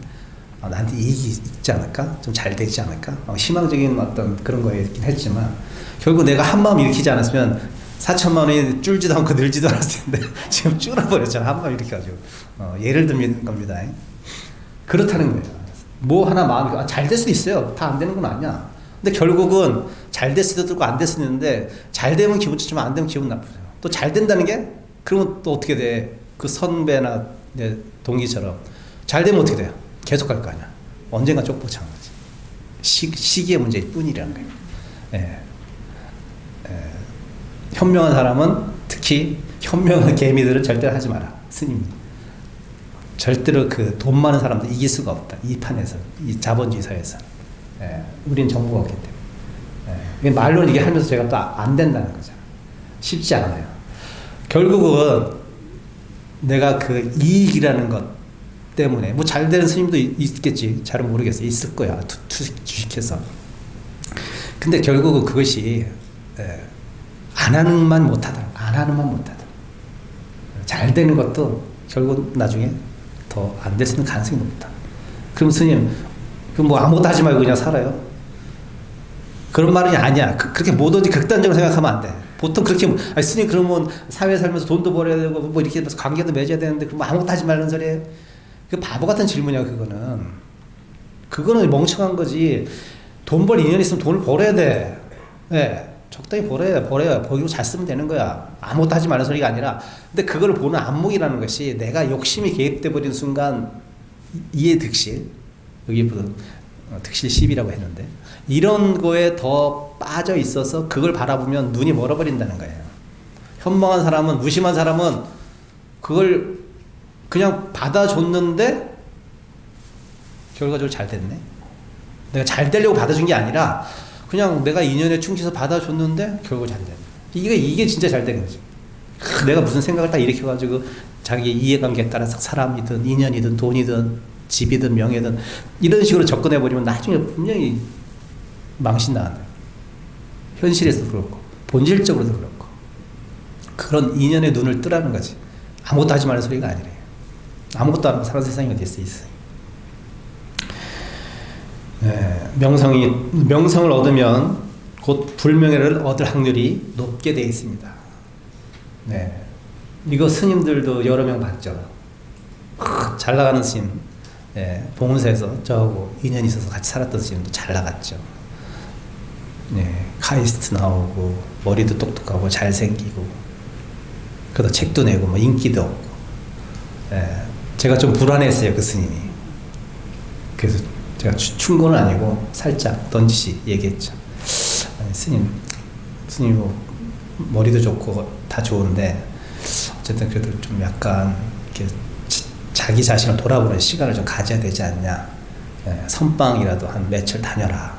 나한테 이익이 있지 않을까? 좀 잘 되지 않을까? 희망적인 어떤 그런 거였긴 했지만 결국 내가 한 마음 일으키지 않았으면 4천만 원이 줄지도 않고 늘지도 않았을 텐데 지금 줄어버렸잖아. 한 마음 일으켜가지고. 예를 들면 겁니다. 그렇다는 거예요. 뭐 하나 마음이 잘 될 수도 있어요. 다 안 되는 건 아니야. 근데 결국은 잘 될 수도 있고 안 될 수도 있는데 잘 되면 기분 좋지만 안 되면 기분 나쁘죠. 또 잘 된다는 게 그러면 또 어떻게 돼? 그 선배나 내 동기처럼 잘 되면 어떻게 돼요? 계속 갈 거 아니야. 언젠가 쪽박 찬 거지. 시기의 문제일 뿐이라는 거예요. 예. 현명한 사람은 특히 현명한 개미들은 절대로 하지 마라. 스님이. 절대로 그 돈 많은 사람들 이길 수가 없다. 이 판에서, 이 자본주의 사회에서. 우린 정보가 없기 때문에. 말로는 이게 하면서 제가 또 안 된다는 거잖아. 쉽지 않아요. 결국은 내가 그 이익이라는 것 때문에, 뭐 잘 되는 스님도 있겠지. 잘은 모르겠어. 있을 거야. 주식해서. 근데 결국은 그것이, 안 하는만 못하다. 안 하는만 못하다. 잘 되는 것도 결국 나중에 더 안 될 수 있는 가능성이 높다. 그럼 스님, 뭐 아무것도 하지 말고 그냥 살아요? 그런 말이 아니야. 그렇게 뭐든지 극단적으로 생각하면 안 돼. 보통 그렇게, 아니, 스님 그러면 사회 살면서 돈도 벌어야 되고, 뭐 이렇게 관계도 맺어야 되는데, 그럼 아무것도 하지 말는 소리예요? 그 바보 같은 질문이야, 그거는. 그거는 멍청한 거지. 돈 벌 인연이 있으면 돈을 벌어야 돼. 네. 적당히 벌어야 벌기로 잘 쓰면 되는 거야. 아무것도 하지 말는 소리가 아니라. 근데 그걸 보는 안목이라는 것이 내가 욕심이 개입돼 버린 순간 이해 득실, 여기 득실 10이라고 했는데 이런 거에 더 빠져 있어서 그걸 바라보면 눈이 멀어버린다는 거예요. 현명한 사람은, 무심한 사람은 그걸 그냥 받아줬는데 결과적으로 잘 됐네. 내가 잘 되려고 받아준 게 아니라 그냥 내가 인연에 충실해서 받아줬는데 결국 잘 되네. 이게 진짜 잘 된 거지. 내가 무슨 생각을 딱 일으켜가지고 자기 이해관계에 따라서 사람이든 인연이든 돈이든 집이든 명예든 이런 식으로 접근해버리면 나중에 분명히 망신 나간다. 현실에서도 그렇고 본질적으로도 그렇고 그런 인연의 눈을 뜨라는 거지. 아무것도 하지 말는 소리가 아니래. 아무것도 안 하고 사는 세상이 어디 있어. 명성을 얻으면 곧 불명예를 얻을 확률이 높게 되어 있습니다. 네. 이거 스님들도 여러 명 봤죠. 잘 나가는 스님, 봉은사에서 저하고 인연이 있어서 같이 살았던 스님도 잘 나갔죠. 카이스트 나오고 머리도 똑똑하고 잘생기고 그러다 책도 내고 뭐 인기도 없고. 제가 좀 불안했어요, 그 스님이. 그래서 제가 충고는 아니고 살짝 던지시 얘기했죠. 아니, 스님 뭐 머리도 좋고 다 좋은데 어쨌든 그래도 좀 약간 이렇게 자기 자신을 돌아보는 시간을 좀 가져야 되지 않냐. 선방이라도 한 며칠 다녀라.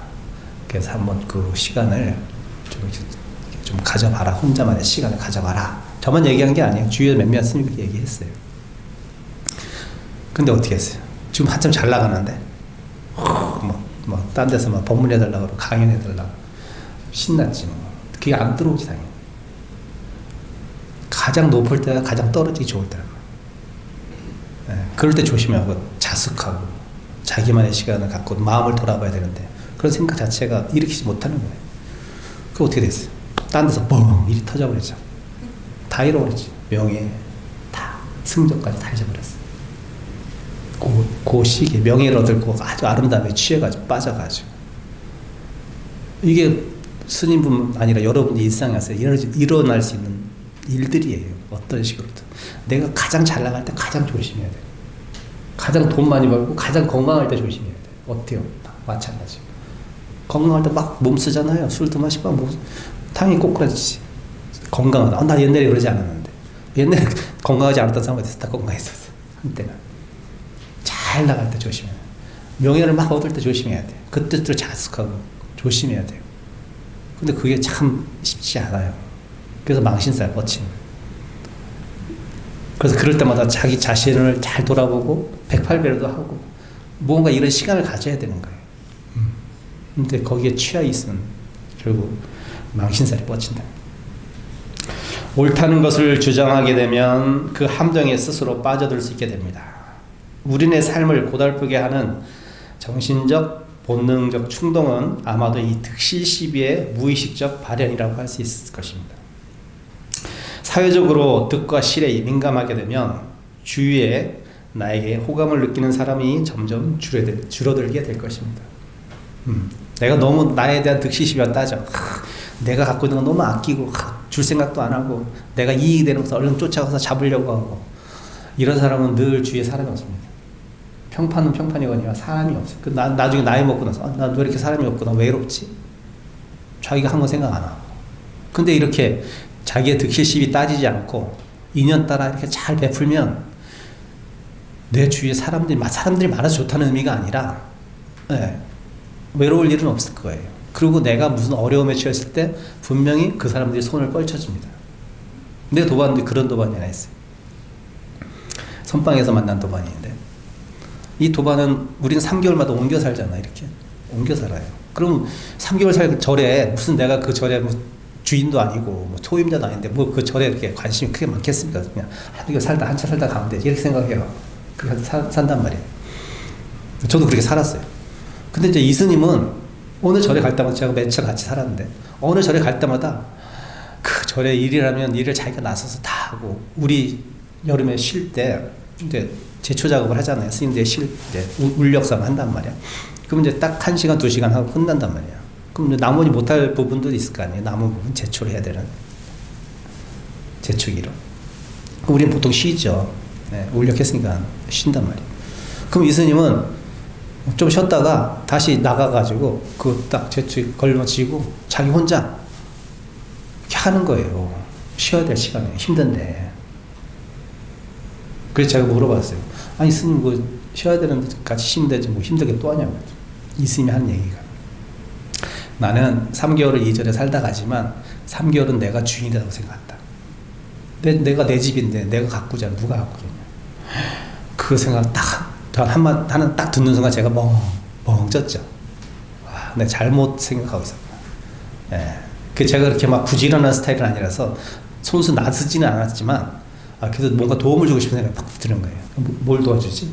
그래서 한번 그 시간을 좀 가져봐라. 혼자만의 시간을 가져봐라. 저만 얘기한 게 아니에요. 주위에 몇몇 스님이 얘기했어요. 근데 어떻게 했어요? 지금 한참 잘 나가는데 딴 데서 막 법문해달라고 그러고 강연해달라고 신났지 뭐. 그게 안 들어오지 당연히. 가장 높을 때가 가장 떨어지기 좋을 때라고. 그럴 때 조심하고 자숙하고 자기만의 시간을 갖고 마음을 돌아봐야 되는데 그런 생각 자체가 일으키지 못하는 거예요. 그 어떻게 됐어요? 딴 데서 뻥 일이 터져버리죠. 다 잃어버리지. 명예, 다 승적까지 다 잊어버렸어. 그 시기에 명예를 얻고 아주 아름다움에 취해가지고 빠져가지고 이게 스님뿐 아니라 여러분 일상에서 일어날 수 있는 일들이에요. 어떤 식으로든 내가 가장 잘 나갈 때 가장 조심해야 돼요. 가장 돈 많이 벌고 가장 건강할 때 조심해야 돼요. 어때요? 마찬가지. 건강할 때 막 몸 쓰잖아요. 술도 마시고 뭐 당연히 꼬꾸라지지. 건강하다. 나 옛날에 그러지 않았는데. 옛날에 건강하지 않았던 사람이 다 건강했었어. 한때는. 잘 나갈 때 조심해야 돼요. 명예를 막 얻을 때 조심해야 돼요. 그때 또 자숙하고 조심해야 돼요. 근데 그게 참 쉽지 않아요. 그래서 망신살 뻗치는 거예요. 그래서 그럴 때마다 자기 자신을 잘 돌아보고 108배로도 하고 뭔가 이런 시간을 가져야 되는 거예요. 근데 거기에 취해 있으면 결국 망신살이 뻗친다. 옳다는 것을 주장하게 되면 그 함정에 스스로 빠져들 수 있게 됩니다. 우리네 삶을 고달프게 하는 정신적, 본능적 충동은 아마도 이 득실 시비의 무의식적 발현이라고 할 수 있을 것입니다. 사회적으로 득과 실에 민감하게 되면 주위에 나에게 호감을 느끼는 사람이 점점 줄어들게 될 것입니다. 내가 너무 나에 대한 득실시비만 따져. 내가 갖고 있는 건 너무 아끼고 줄 생각도 안 하고 내가 이익이 되는 것을 얼른 쫓아가서 잡으려고 하고 이런 사람은 늘 주위에 사람이 없습니다. 평판은 평판이거니와 사람이 없어요. 나중에 나이 먹고 나서 나 왜 이렇게 사람이 없구나 외롭지? 자기가 한 건 생각 안 하고. 근데 이렇게 자기의 득실시비 따지지 않고 인연 따라 이렇게 잘 베풀면 내 주위에 사람들이 많아서 좋다는 의미가 아니라 외로울 일은 없을 거예요. 그리고 내가 무슨 어려움에 처했을 때 분명히 그 사람들이 손을 뻘쳐줍니다. 내 도반도 그런 도반이 하나 있어요. 선방에서 만난 도반인데 이 도반은 우리는 3개월마다 옮겨 살잖아. 이렇게 옮겨 살아요. 그럼 3개월 살 절에 무슨 내가 그 절에 뭐 주인도 아니고 뭐 소임자도 아닌데 뭐 그 절에 이렇게 관심이 크게 많겠습니까? 그냥 한두 살다 한참 살다 가면 되지 이렇게 생각해요. 그렇게 산단 말이에요. 저도 그렇게 살았어요. 근데 이제 이스님은 어느 절에 갈 때마다 제가 며칠 같이 살았는데 어느 절에 갈 때마다 그 절에 일이라면 일을 자기가 나서서 다 하고 우리 여름에 쉴 때 이제 제초 작업을 하잖아요. 스님들이 이제 울력상 한단 말이야. 그럼 이제 딱 1시간, 2시간 하고 끝난단 말이야. 그럼 이제 나머지 못할 부분도 있을 거 아니에요. 남은 부분 제초를 해야 되는. 제초기로. 우리는 보통 쉬죠. 울력했으니까 쉰단 말이에요. 그럼 이스님은 좀 쉬었다가 다시 나가가지고 그 딱 제초기 걸머쥐고 자기 혼자 이렇게 하는 거예요. 쉬어야 될 시간에. 힘든데. 그래서 제가 물어봤어요. 아니 스님 그 쉬어야 되는데 같이 쉬면 되지 뭐 힘들게 또 하냐고. 이스님이 한 얘기가 나는 3개월을 이 절에 살다 가지만 3개월은 내가 주인이라고 생각한다. 내가 내 집인데 내가 가꾸자 누가 가꾸냐. 그 생각 딱 하나 딱 듣는 순간 제가 멍 쪘죠. 와, 내가 잘못 생각하고 있었구나. 그 제가 그렇게 막 부지런한 스타일은 아니라서 손수 나서지는 않았지만 그래서 뭔가 도움을 주고 싶은 생각이 팍 드는 거예요. 뭘 도와주지?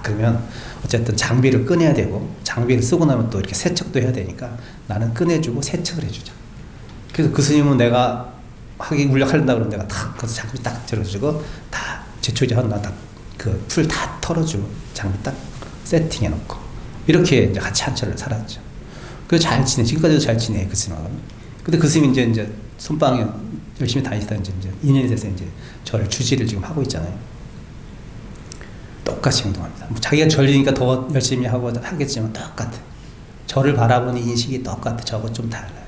그러면 어쨌든 장비를 꺼내야 되고 장비를 쓰고 나면 또 이렇게 세척도 해야 되니까 나는 꺼내주고 세척을 해주자. 그래서 그 스님은 내가 울력하려다 그러면 내가 탁 가서 장비 딱 들어주고 다 제초제 하고 그 풀 다 털어주고 장비 딱 세팅해 놓고 이렇게 이제 같이 한 철을 살았죠. 그래서 잘 지내. 지금까지도 잘 지내 그 스님하고. 근데 그 스님이 이제 손방에 열심히 다니시다 이제 2년이 돼서 이제 저를 주지를 지금 하고 있잖아요. 똑같이 행동합니다. 뭐 자기가 절이니까 더 열심히 하겠지만 똑같아. 저를 바라보는 인식이 똑같아. 저거 좀 달라요.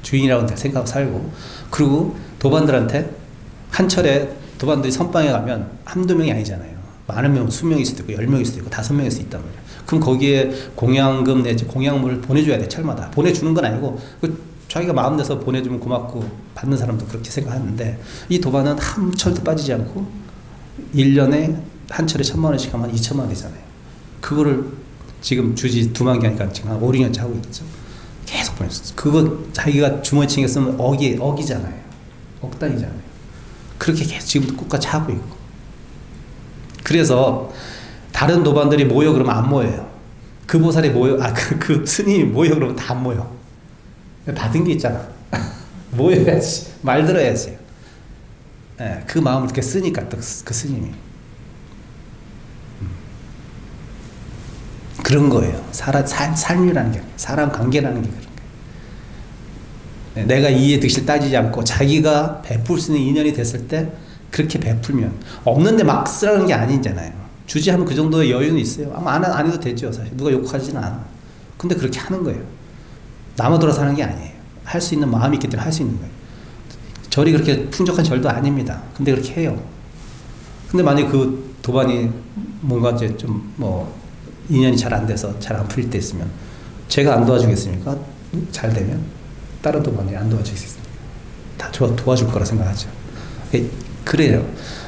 주인이라고 생각하고 살고. 그리고 도반들한테 한 철에 도반들이 선방에 가면 한두 명이 아니잖아요. 많은 명, 20명일 수도 있고 10명일 수도 있고 5명일 수도 있단 말이에요. 그럼 거기에 공양금 내지 공양물을 보내줘야 돼. 철마다. 보내주는 건 아니고 자기가 마음 내서 보내주면 고맙고 받는 사람도 그렇게 생각하는데 이 도반은 한 철도 빠지지 않고 1년에 한 철에 1,000만 원씩 하면 2,000만 원 되잖아요. 그거를 지금 주지 2만 개 하니까 지금 한 5, 6년째 하고 있죠. 계속 보냈어요. 그거 자기가 주머니 챙겼으면 억이잖아요. 억단이잖아요. 그렇게 계속 지금도 끝까지 하고 있고. 그래서 다른 도반들이 모여 그러면 안 모여요. 그 보살이 모여, 그 스님이 모여 그러면 다 안 모여. 받은 게 있잖아. 모여야지. 말 들어야지. 예, 그 마음을 이렇게 쓰니까 또 그 스님이. 그런 거예요. 삶이라는 게, 사람 관계라는 게 그런 거예요. 예, 내가 이해 득실 따지지 않고 자기가 베풀 수 있는 인연이 됐을 때 그렇게 베풀면, 없는데 막 쓰라는 게 아니잖아요. 주지 하면 그 정도의 여유는 있어요. 아마 안 해도 되죠. 사실 누가 욕하지는 않아. 근데 그렇게 하는 거예요. 남아 돌아 사는 게 아니에요. 할 수 있는 마음이 있기 때문에 할 수 있는 거예요. 절이 그렇게 풍족한 절도 아닙니다. 근데 그렇게 해요. 근데 만약에 그 도반이 뭔가 이제 좀 뭐 인연이 잘 안 돼서 잘 안 풀릴 때 있으면 제가 안 도와주겠습니까? 잘 되면 다른 도반이 안 도와주겠습니까? 다 도와줄 거라 생각하죠. 그래요.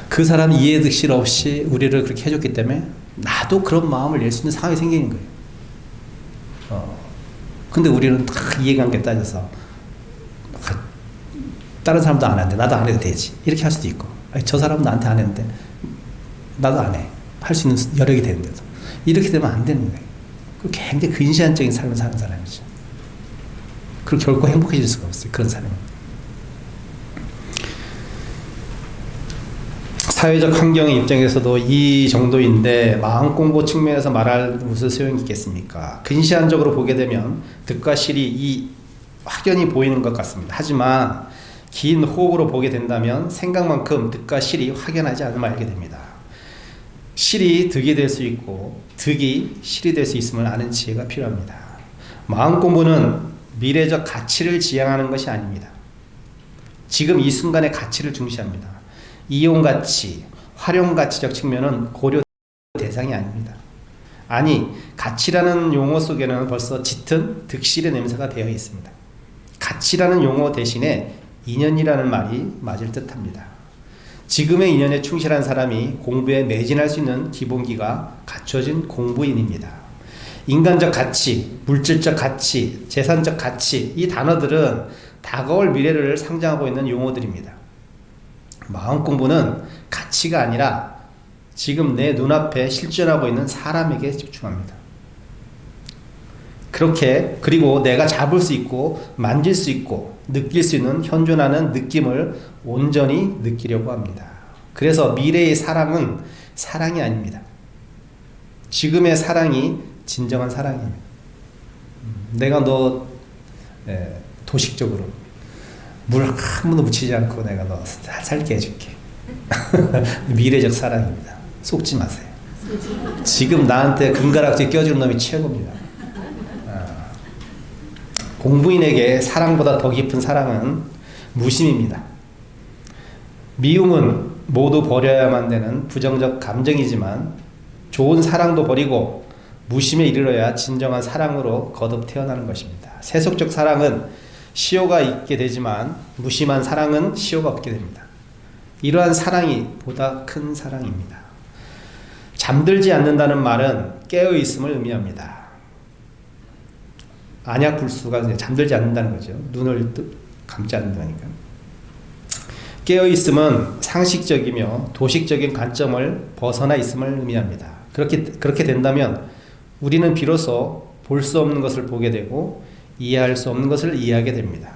그 사람 이해득실 없이 우리를 그렇게 해줬기 때문에 나도 그런 마음을 낼 수 있는 상황이 생기는 거예요. 근데 우리는 다 이해관계 따져서 다른 사람도 안 하는데 나도 안 해도 되지. 이렇게 할 수도 있고, 아니, 저 사람은 나한테 안 했는데 나도 안 해. 할 수 있는 여력이 되는데도. 이렇게 되면 안 되는 거예요. 굉장히 근시안적인 삶을 사는 사람이죠. 그리고 결코 행복해질 수가 없어요. 그런 사람은. 사회적 환경의 입장에서도 이 정도인데 마음 공부 측면에서 말할 무슨 소용이 있겠습니까? 근시안적으로 보게 되면 득과 실이 이 확연히 보이는 것 같습니다. 하지만 긴 호흡으로 보게 된다면 생각만큼 득과 실이 확연하지 않음을 알게 됩니다. 실이 득이 될 수 있고 득이 실이 될 수 있음을 아는 지혜가 필요합니다. 마음 공부는 미래적 가치를 지향하는 것이 아닙니다. 지금 이 순간의 가치를 중시합니다. 이용가치, 활용가치적 측면은 고려 대상이 아닙니다. 아니, 가치라는 용어 속에는 벌써 짙은 득실의 냄새가 배어 있습니다. 가치라는 용어 대신에 인연이라는 말이 맞을 듯합니다. 지금의 인연에 충실한 사람이 공부에 매진할 수 있는 기본기가 갖춰진 공부인입니다. 인간적 가치, 물질적 가치, 재산적 가치, 이 단어들은 다가올 미래를 상징하고 있는 용어들입니다. 마음 공부는 가치가 아니라 지금 내 눈앞에 실존하고 있는 사람에게 집중합니다. 그렇게, 그리고 내가 잡을 수 있고 만질 수 있고 느낄 수 있는 현존하는 느낌을 온전히 느끼려고 합니다. 그래서 미래의 사랑은 사랑이 아닙니다. 지금의 사랑이 진정한 사랑입니다. 내가 너 도식적으로 물 한 번도 묻히지 않고 내가 너 살게 해줄게. 미래적 사랑입니다. 속지 마세요. 지금 나한테 금가락지 껴주는 놈이 최고입니다. 공부인에게 사랑보다 더 깊은 사랑은 무심입니다. 미움은 모두 버려야만 되는 부정적 감정이지만 좋은 사랑도 버리고 무심에 이르러야 진정한 사랑으로 거듭 태어나는 것입니다. 세속적 사랑은 시효가 있게 되지만 무심한 사랑은 시효가 없게 됩니다. 이러한 사랑이 보다 큰 사랑입니다. 잠들지 않는다는 말은 깨어 있음을 의미합니다. 안약불수가 잠들지 않는다는 거죠. 눈을 감지 않는다니까. 깨어 있음은 상식적이며 도식적인 관점을 벗어나 있음을 의미합니다. 그렇게 된다면 우리는 비로소 볼 수 없는 것을 보게 되고 이해할 수 없는 것을 이해하게 됩니다.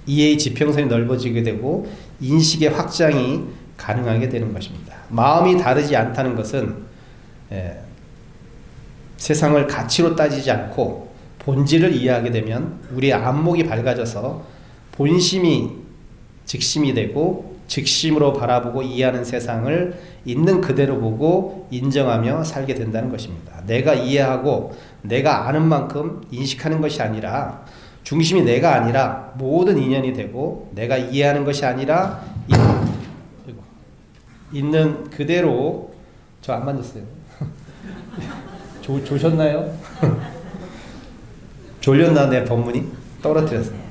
이해의 지평선이 넓어지게 되고 인식의 확장이 가능하게 되는 것입니다. 마음이 다르지 않다는 것은 세상을 가치로 따지지 않고 본질을 이해하게 되면 우리의 안목이 밝아져서 본심이 즉심이 되고 즉심으로 바라보고 이해하는 세상을 있는 그대로 보고 인정하며 살게 된다는 것입니다. 내가 이해하고 내가 아는 만큼 인식하는 것이 아니라 중심이 내가 아니라 모든 인연이 되고 내가 이해하는 것이 아니라 있는 그대로. 저 안 만졌어요. 조셨나요? 졸렸나 내 법문이? 떨어뜨렸어요.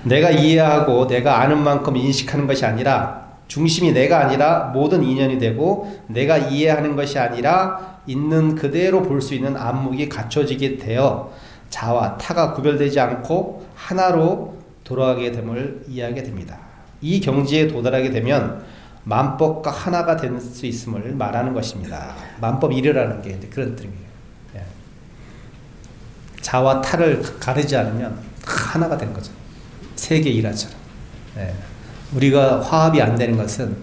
내가 이해하고 내가 아는 만큼 인식하는 것이 아니라 중심이 내가 아니라 모든 인연이 되고 내가 이해하는 것이 아니라 있는 그대로 볼 수 있는 안목이 갖춰지게 되어 자와 타가 구별되지 않고 하나로 돌아가게 됨을 이해하게 됩니다. 이 경지에 도달하게 되면 만법과 하나가 될 수 있음을 말하는 것입니다. 만법 이르라는 게 그런 뜻이에요. 예. 자와 타를 가르지 않으면 하나가 된 거죠. 세계 일화처럼. 예. 우리가 화합이 안 되는 것은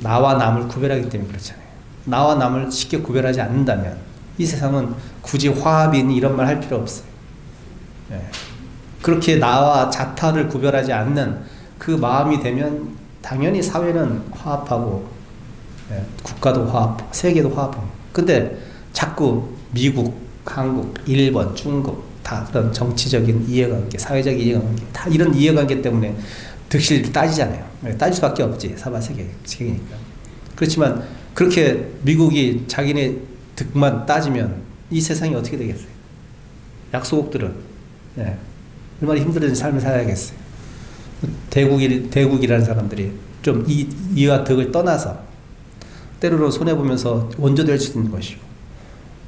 나와 남을 구별하기 때문에 그렇잖아요. 나와 남을 쉽게 구별하지 않는다면 이 세상은 굳이 화합인 이런 말 할 필요 없어요. 예. 그렇게 나와 자타를 구별하지 않는 그 마음이 되면 당연히 사회는 화합하고, 예, 국가도 화합, 세계도 화합하고. 근데 자꾸 미국, 한국, 일본, 중국 다 그런 정치적인 이해관계, 사회적 이해관계 다 이런 이해관계 때문에 득실을 따지잖아요. 따질 수밖에 없지. 세계니까. 그렇지만 그렇게 미국이 자기네 득만 따지면 이 세상이 어떻게 되겠어요? 약소국들은, 예, 얼마나 힘들어진 삶을 살아야겠어요. 대국이라는 사람들이 좀 이와 덕을 떠나서 때로는 손해보면서 원조될 수 있는 것이고,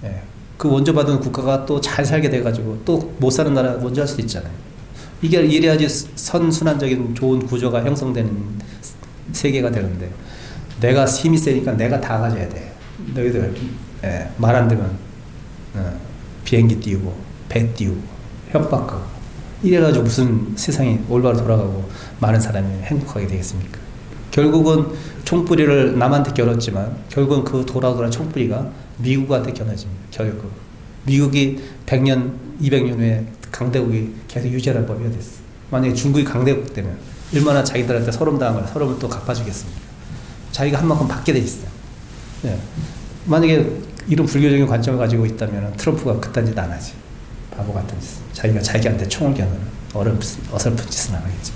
예, 그 원조받은 국가가 또 잘 살게 돼가지고 또 못 사는 나라 원조할 수도 있잖아요. 이래야지 선순환적인 좋은 구조가 형성되는 세계가 되는데, 내가 힘이 세니까 내가 다 가져야 돼. 너희들, 예, 말 안 들으면 비행기 띄우고 배 띄우고 협박하고 이래가지고 무슨 세상이 올바로 돌아가고 많은 사람이 행복하게 되겠습니까? 결국은 총뿌리를 남한테 겨눴지만 결국은 그 돌아오는 총뿌리가 미국한테 겨눠집니다. 결국 미국이 100년, 200년 후에 강대국이 계속 유지하는 법이 됐어. 만약에 중국이 강대국 되면 얼마나 자기들한테 서름 당한 걸 서름을 또 갚아주겠습니까? 자기가 한 만큼 받게 돼 있어요. 예. 만약에 이런 불교적인 관점을 가지고 있다면 트럼프가 그딴 짓 안 하지. 바보 같은 짓. 자기가 자기한테 총을 겨누는 어설픈 짓은 안 하겠지.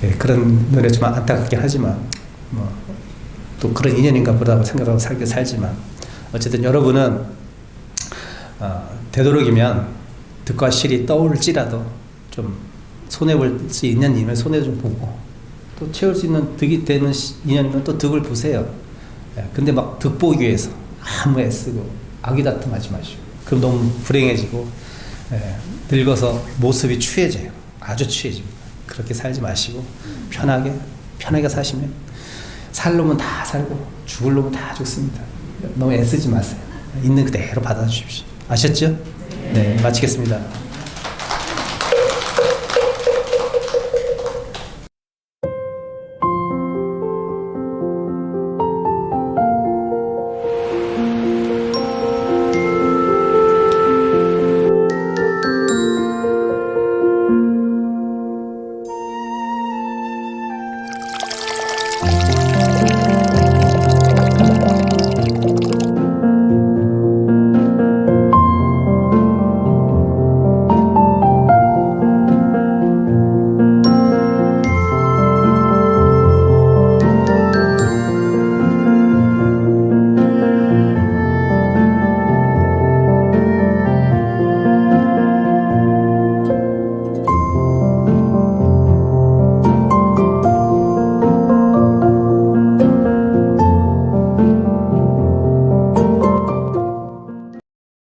예, 그런 눈에 좀 안타깝긴 하지만 또 그런 인연인가 보다고 생각하고 살지만 어쨌든 여러분은 되도록이면 득과 실이 떠올지라도 좀 손해볼 수 있는 일은 손해 좀 보고 또 채울 수 있는 득이 되는 인연이면 또 득을 보세요. 예, 근데 막 득 보기 위해서 아무 애쓰고 아귀다툼하지 마시고 그럼 너무 불행해지고, 예, 늙어서 모습이 추해져요. 아주 추해집니다. 그렇게 살지 마시고 편하게 사시면 살 놈은 다 살고 죽을 놈은 다 죽습니다. 너무 애쓰지 마세요. 있는 그대로 받아주십시오. 아셨죠? 네, 마치겠습니다.